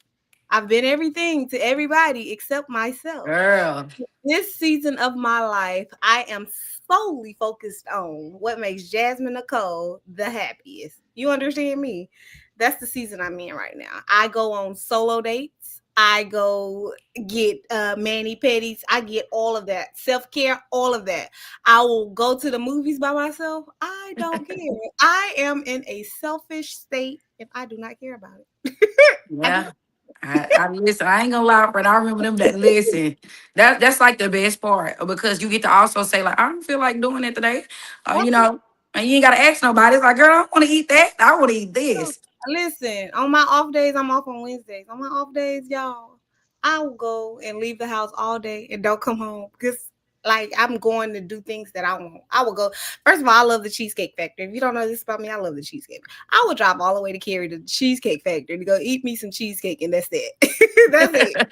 I've been everything to everybody except myself. Girl. This season of my life, I am solely focused on what makes Jasmine Nicole the happiest. You understand me? That's the season I'm in right now. I go on solo dates. I go get mani pedis. I get all of that self care, all of that. I will go to the movies by myself. I don't care. I am in a selfish state if I do not care about it. I do. Yeah. I listen. I ain't gonna lie, friend. I remember them that listen. That's like the best part because you get to also say like, I don't feel like doing it today, Absolutely. and you ain't gotta ask nobody. It's like, girl, I want to eat that. I want to eat this. Listen, on my off days, I'm off on Wednesdays. On my off days, y'all, I will go and leave the house all day and don't come home because, like, I'm going to do things that I want. I will go. First of all, I love the Cheesecake Factory. If you don't know this about me, I love the cheesecake. I will drive all the way to Cary to the Cheesecake Factory to go eat me some cheesecake, and that's it. That's it.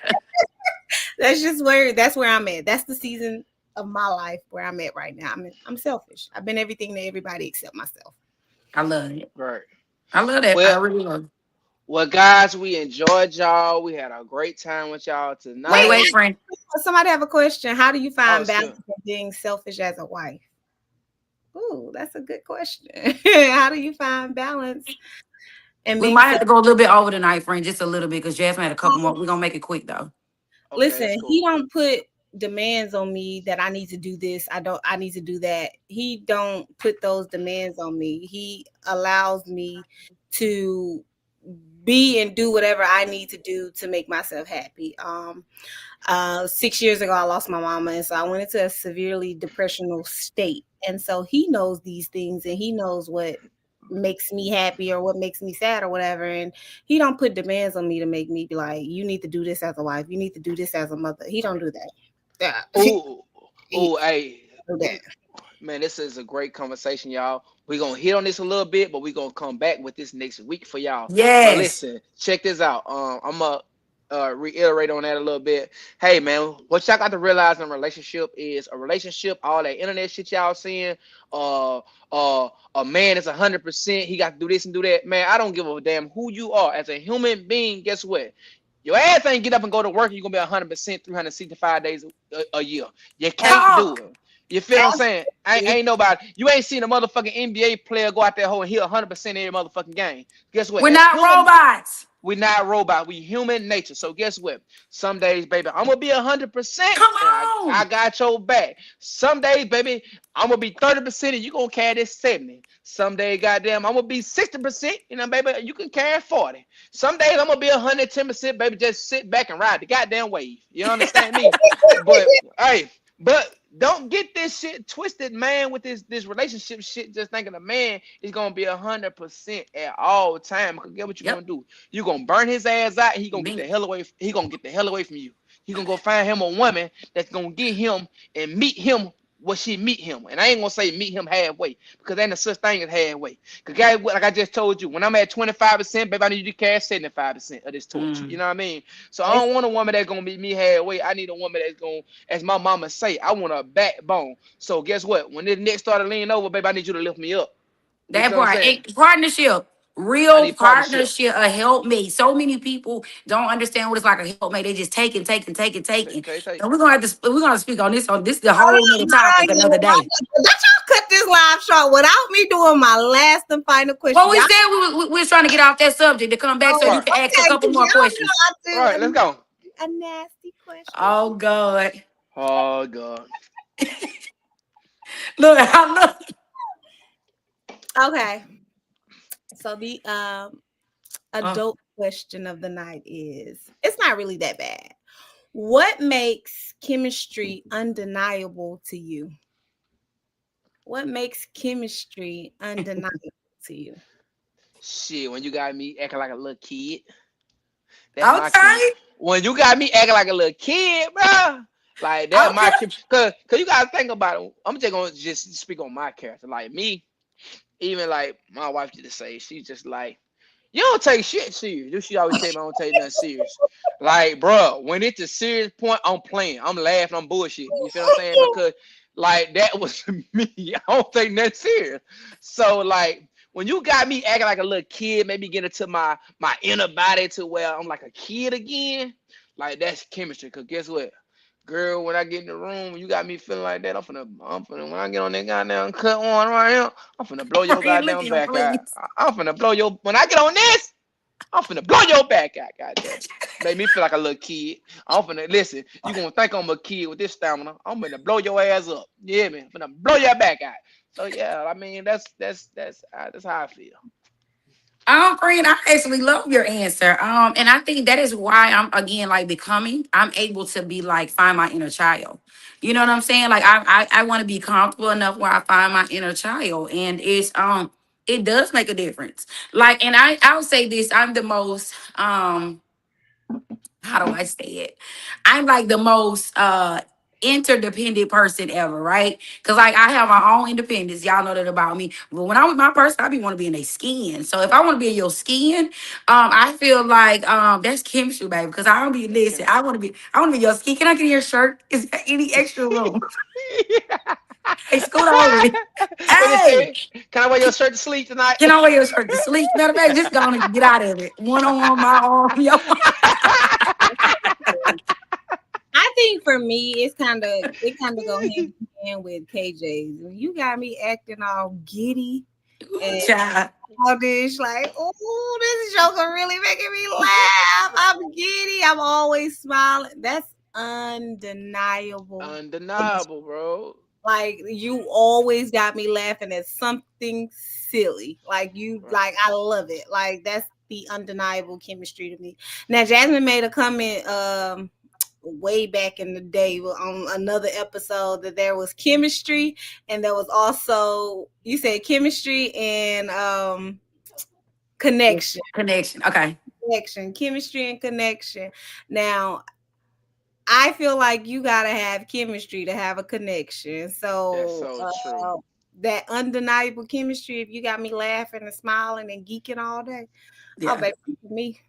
That's where I'm at. That's the season of my life where I'm at right now. I'm selfish. I've been everything to everybody except myself. I love it. Right. I love that. I Well, really love it. well, guys, we enjoyed y'all. We had a great time with y'all Wait, tonight. friend. Somebody have a question. How do you Oh, find sure. balance of being selfish as a wife? Ooh, that's a good question. How do you find balance and We being might have selfish? to go a little bit over tonight, friend, just a little bit, because Jasmine had a couple more. We're gonna make it quick though. Okay, Listen, that's he cool. don't put demands on me that I need to do this. I need to do that. He don't put those demands on me. He allows me to be and do whatever I need to do to make myself happy. 6 years ago I lost my mama, and so I went into a severely depressional state. And so he knows these things, and he knows what makes me happy or what makes me sad or whatever. And he don't put demands on me to make me be like, you need to do this as a wife, you need to do this as a mother. He don't do that. Yeah. Ooh, He ooh, hey, don't do that. man, this is a great conversation, y'all. We're gonna hit on this a little bit, but we're gonna come back with this next week for y'all. But Yes. listen, check this out. I'm gonna reiterate on that a little bit. Hey man, what y'all got to realize in a relationship is a relationship, all that internet shit y'all seeing, uh a man is 100%, he got to do this and do that. Man, I don't give a damn who you are. As a human being, guess what? Your ass ain't get up and go to work, and you're gonna be 100% 365 days a year. You can't do Talk. it. You feel what I'm saying? Ain't nobody. You ain't seen a motherfucking NBA player go out there and hit 100% every motherfucking game. Guess what? We're As not human, robots. we not robots. We human nature. So guess what? Some days, baby, I'm gonna be 100%, Come and I on. got your back. Some days, baby, I'm gonna be 30%, and you gonna carry this 70. Some days, goddamn, I'm gonna be 60%, baby, you can carry 40. Some days I'm gonna be 110%, baby. Just sit back and ride the goddamn wave. You understand me? But hey, but don't get this shit twisted, man. With this relationship shit, just thinking a man is gonna be 100% at all time. Because get what you're Yep. gonna do? You're gonna burn his ass out, and he gonna get Me. the hell away. He gonna get the hell away from you. He gonna go find him a woman that's gonna get him and meet him what she meet him. And I ain't gonna say meet him halfway, because there ain't no such thing as halfway. Because guys, like I just told you, when I'm at 25%, baby, I need you to carry 75% of this torch. You Mm. know what I mean? So I don't want a woman that's gonna meet me halfway. I need a woman that's gonna, as my mama say, I want a backbone. So guess what? When this neck started leaning over, baby, I need you to lift me up. You That feel what I'm part. saying? Partnership. I Real need partnership. partnership, a helpmate. So many people don't understand what it's like a helpmate. They just taking, taking, taking, taking. Take. And we're gonna speak on this the Hold whole nother topic on, another day. y'all cut this live short without me doing my last and final Well, question. we Y'all, said we was trying to get off that subject to come back so oh, you Right. can ask a okay, couple because more y'all questions. know I Right. Let's go. do a nasty question. Oh God. Oh God. Look, I look. Okay, so the Oh, adult question of the night is: it's not really that bad. What makes chemistry undeniable to you? What makes chemistry undeniable to you? Shit, when you got me acting like a little kid, that's my chem. okay. When you got me acting like a little kid, bro, like that Okay. my chem. Cause you gotta think about it. I'm just gonna just speak on my character. Like me, even like my wife used to say, she's just like, you don't take shit serious. She always tell me I don't take nothing serious. Like, bro, when it's a serious point, I'm playing. I'm laughing. I'm bullshitting. You feel what I'm saying? Because like that was me. I don't take nothing serious. So like when you got me acting like a little kid, maybe get into my inner body to where I'm like a kid again, like that's chemistry. Cause guess what? Girl, when I get in the room, you got me feeling like that. I'm finna, when I get on that goddamn cut one right here, I'm finna blow your Friend, look at goddamn him, back out. please. I'm finna blow your, when I get on this, I'm finna blow your back out, goddamn it. Make me feel like a little kid. I'm finna, listen, you gonna think I'm a kid with this stamina. I'm finna blow your ass up. Yeah, man. I'm finna blow your back out. So yeah, I mean, that's how I feel. Friend, I actually love your answer. And I think that is why I'm again like becoming. I'm able to be like find my inner child. You know what I'm saying? Like I want to be comfortable enough where I find my inner child, and it's it does make a difference. Like, and I'll say this, I'm the most how do I say it? I'm like the most interdependent person ever, right? Because like I have my own independence. Y'all know that about me. But when I'm with my person, I be want to be in their skin. So if I want to be in your skin, I feel like that's chemistry, baby. Because I don't be listen. I want to be your skin. Can I get in your shirt? Is there any extra room? Hey, scoot over. What they Hey, say? Can I wear your shirt to sleep tonight? can I wear your shirt to sleep? Matter of fact, just go on and get out of it. One on my arm, your I think for me, it kind of go hand in hand with KJ's. When you got me acting all giddy and child. childish, like, oh, this joker really making me laugh. I'm giddy. I'm always smiling. That's undeniable. Undeniable, bro. Like you always got me laughing at something silly. Like you, Right. like I love it. Like that's the undeniable chemistry to me. Now, Jasmine made a comment way back in the day on another episode that there was chemistry and there was also you said chemistry and connection. Connection. Okay. Chemistry and connection. Now I feel like you gotta have chemistry to have a connection. That's So so true. that undeniable chemistry, if you got me laughing and smiling and geeking all day, oh Yeah. baby, you for me.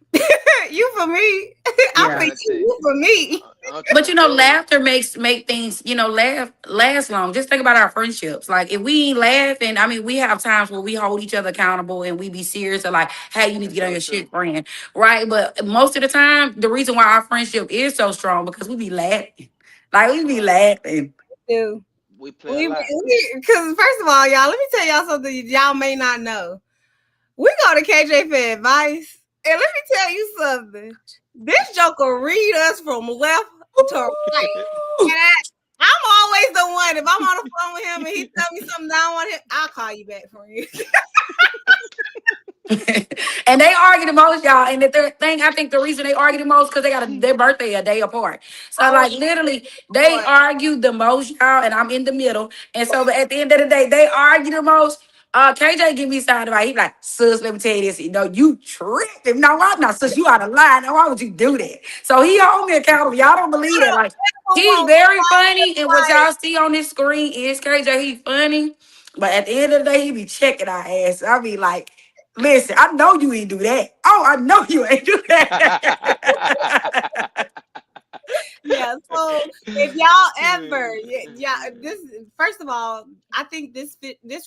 You for me. I'm for Yeah. you, Trying to tell you. you for me. I'm But trying you to know, tell you. laughter make things, laugh last long. Just think about our friendships. Like if we ain't laughing, I mean, we have times where we hold each other accountable and we be serious or like, hey, you need to That's get on so your true. shit, friend. Right. But most of the time, the reason why our friendship is so strong because we be laughing. Like we be Right. laughing. Do. We play a We lot. because first of all, y'all, let me tell y'all something y'all may not know. We go to KJ for advice. And let me tell you something. This joker read us from left to right. And I'm always the one. If I'm on the phone with him and he tell me something that I don't want him, I'll call you back for you. And they argue the most, y'all. And the third thing, I think the reason they argue the most because they got their birthday a day apart. So, Oh, like, literally, they boy. argue the most, y'all, and I'm in the middle. And so, but at the end of the day, they argue the most. KJ give me something about. He like, sis, let me tell you this. You tripping? No, I'm not, sis. You out of line. Now, why would you do that? So he hold me accountable. Y'all don't believe that. Like, I he's want very funny, and what advice. y'all see on this screen is KJ. He funny, but at the end of the day, he be checking our ass. I be like. Listen, I know you ain't do that. Oh, I know you ain't do that. Yeah, so if y'all ever, yeah, this first of all, I think this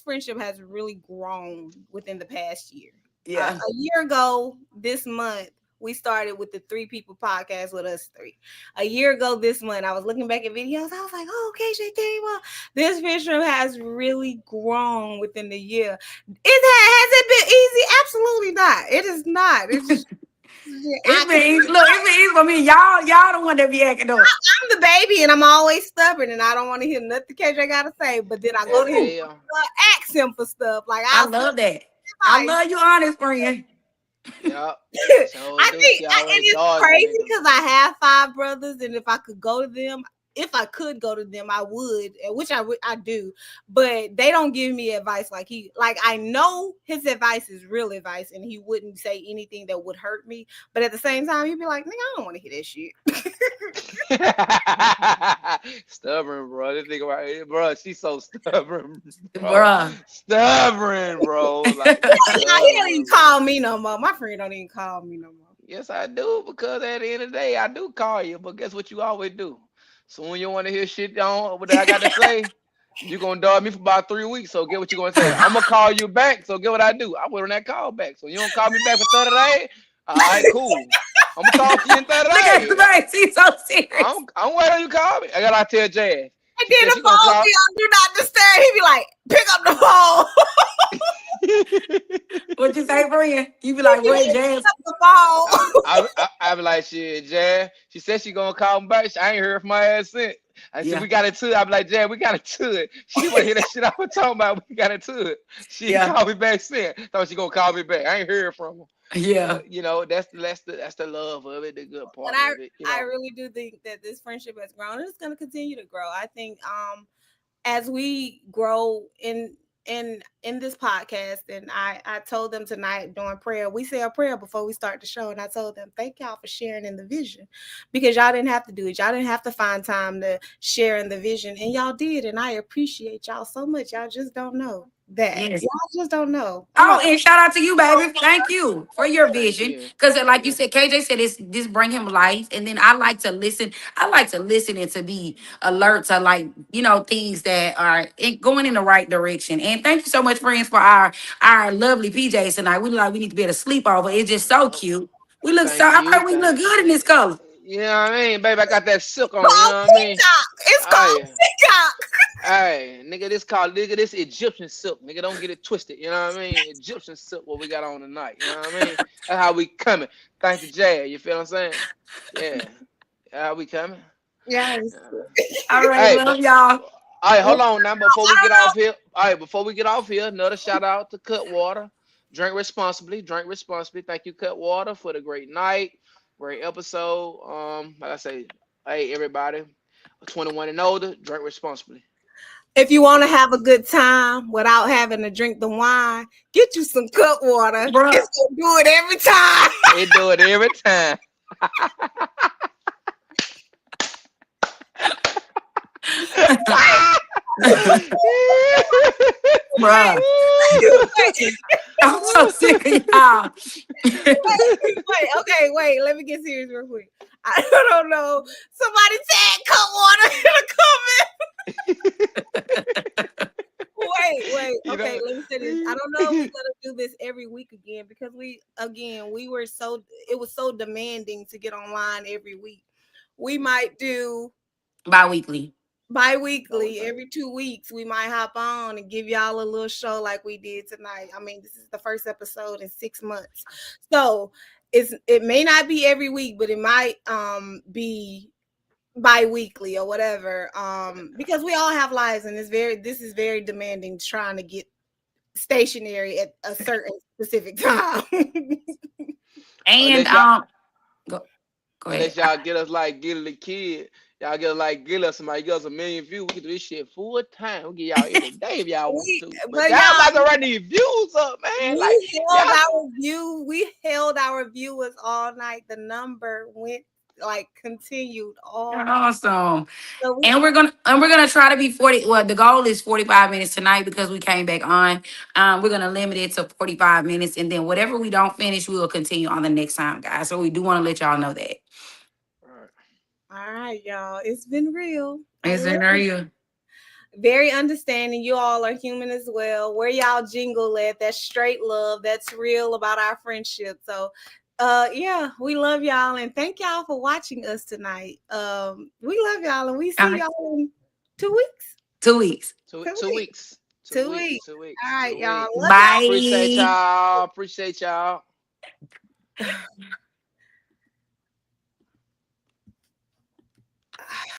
friendship has really grown within the past year. Yeah. A year ago, this month, we started with the three people podcast with us three. A year ago, this month, I was looking back at videos. I was like, "Oh, KJ came on." This friendship has really grown within the year. Has it been easy? Absolutely not. It is not. It's just It's been easy. Look, it's been easy for me. Y'all the one that be acting up. I'm the baby and I'm always stubborn and I don't want to hear nothing KJ gotta say. But then I go As to him, hell. ask him for stuff. Like I I'll say, love that. I love you, honest friend. Yep. So I do think, she and always it's dodge a crazy nigga. because I have five brothers, and if I could go to them, if I could go to them, I would, which I do. But they don't give me advice like I know his advice is real advice, and he wouldn't say anything that would hurt me. But at the same time, he'd be like, "Nigga, I don't want to hear that shit." Stubborn, bro. This nigga right here, bro. She's so stubborn, bro. Bruh. Stubborn, bro. Like Yeah, he don't even stubborn, bro. call me no more. My friend don't even call me no more. Yes, I do. Because at the end of the day, I do call you. But guess what you always do? So when you want to hear shit on what I got to say, you gonna dog me for about 3 weeks. So get what you gonna say. I'm gonna call you back. So get what I do. I wait on that call back. So you don't call me back for 30 days. All right, cool. I'm gonna talk to you in 30 Look at the days. face. He's so serious. I'm waiting on you to call me. I gotta tell Jazz. And She then said the she gonna phone call. be on do not disturb. He be like, pick up the phone. What you say, friend? You be He like, be what, like, Jazz? pick up the phone. I be like, shit, Jazz. She said she gonna call me back. I ain't heard from my ass since. I said Yeah. we got it to it. I be like, Jazz, we got it to it. She wanna hear that shit I was talking about. We got it to it. She ain't Yeah. called me back since. Thought she gonna call me back. I ain't heard from her. Yeah. But that's the love of it, the good But part of it. I really do think that this friendship has grown and it's gonna continue to grow. I think as we grow in in this podcast, and I told them tonight during prayer, we say a prayer before we start the show, and I told them thank y'all for sharing in the vision, because y'all didn't have to do it, y'all didn't have to find time to share in the vision, and y'all did, and I appreciate y'all so much. Y'all just don't know that. Yes. Y'all just don't know. I'm Oh, a, and shout out to you, baby. Thank you for your Thank vision. you. Because, like you Yeah. said, KJ said this bring him life, and then I like to listen. I like to listen and to be alert to, like, things that are going in the right direction. And thank you so much, friends, for our lovely PJs tonight. We look like we need to be at a sleepover. It's just so cute. We look so. Thank I you. thought we look good in this color. You know what I mean, baby? I got that silk on. You called know what I mean? TikTok. It's called Hey, TikTok. hey, nigga, nigga, this Egyptian silk. Nigga, don't get it twisted. You know what I mean? Egyptian silk, what we got on tonight. You know what I mean? That's how we coming. Thanks to Jay. You feel what I'm saying? Yeah. That's how we coming. Yes. Yeah. All right, Hey, love but y'all. all right, I hold on now. Before we don't get know. off here, all right, before we get off here, another shout out to Cutwater. Drink responsibly. Drink responsibly. Thank you, Cutwater, for the great night, great episode. Like I say, hey everybody, 21 and older, drink responsibly. If you want to have a good time without having to drink the wine, get you some cut water. Bruh. It's gonna do it every time. It do it every time. Bruh. wait, I'm so sick of y'all. okay, wait. Let me get serious real quick. I don't know. Somebody tag cut water in the wait. you Okay, know, let me say this. I don't know if we're gonna do this every week again, because we were so, it was so demanding to get online every week. We might do Bi-weekly. oh, bi-weekly, okay. every 2 weeks. We might hop on and give y'all a little show like we did tonight. I mean, this is the first episode in 6 months, so it may not be every week, but it might be bi-weekly or whatever, because we all have lives, and this is very demanding, trying to get stationary at a certain specific time. And Unless y'all, go, go ahead. unless y'all get us like Gilly the Kid, y'all get us like Gilly or somebody get us a million views. We can do this shit full time. We get y'all every day if y'all want we to. But but y'all y'all, about to run these views up, man. Like y'all. we held our viewers all night. The number went, like, continued all night. Awesome. So we, And we're gonna try to be 40. Well, the goal is 45 minutes tonight because we came back on. We're gonna limit it to 45 minutes, and then whatever we don't finish, we will continue on the next time, guys. So we do want to let y'all know that. all right, y'all. It's been real. I Is love there you. you? Very understanding. You all are human as well. Where y'all jingle at? That's straight love. That's real about our friendship. So yeah, we love y'all, and thank y'all for watching us tonight. We love y'all, and we see y'all in 2 weeks. 2 weeks. Two Two two weeks. weeks. Two 2 weeks. weeks. Two All weeks. right, 2 weeks. y'all. Love Appreciate Bye. y'all. Appreciate y'all. y'all.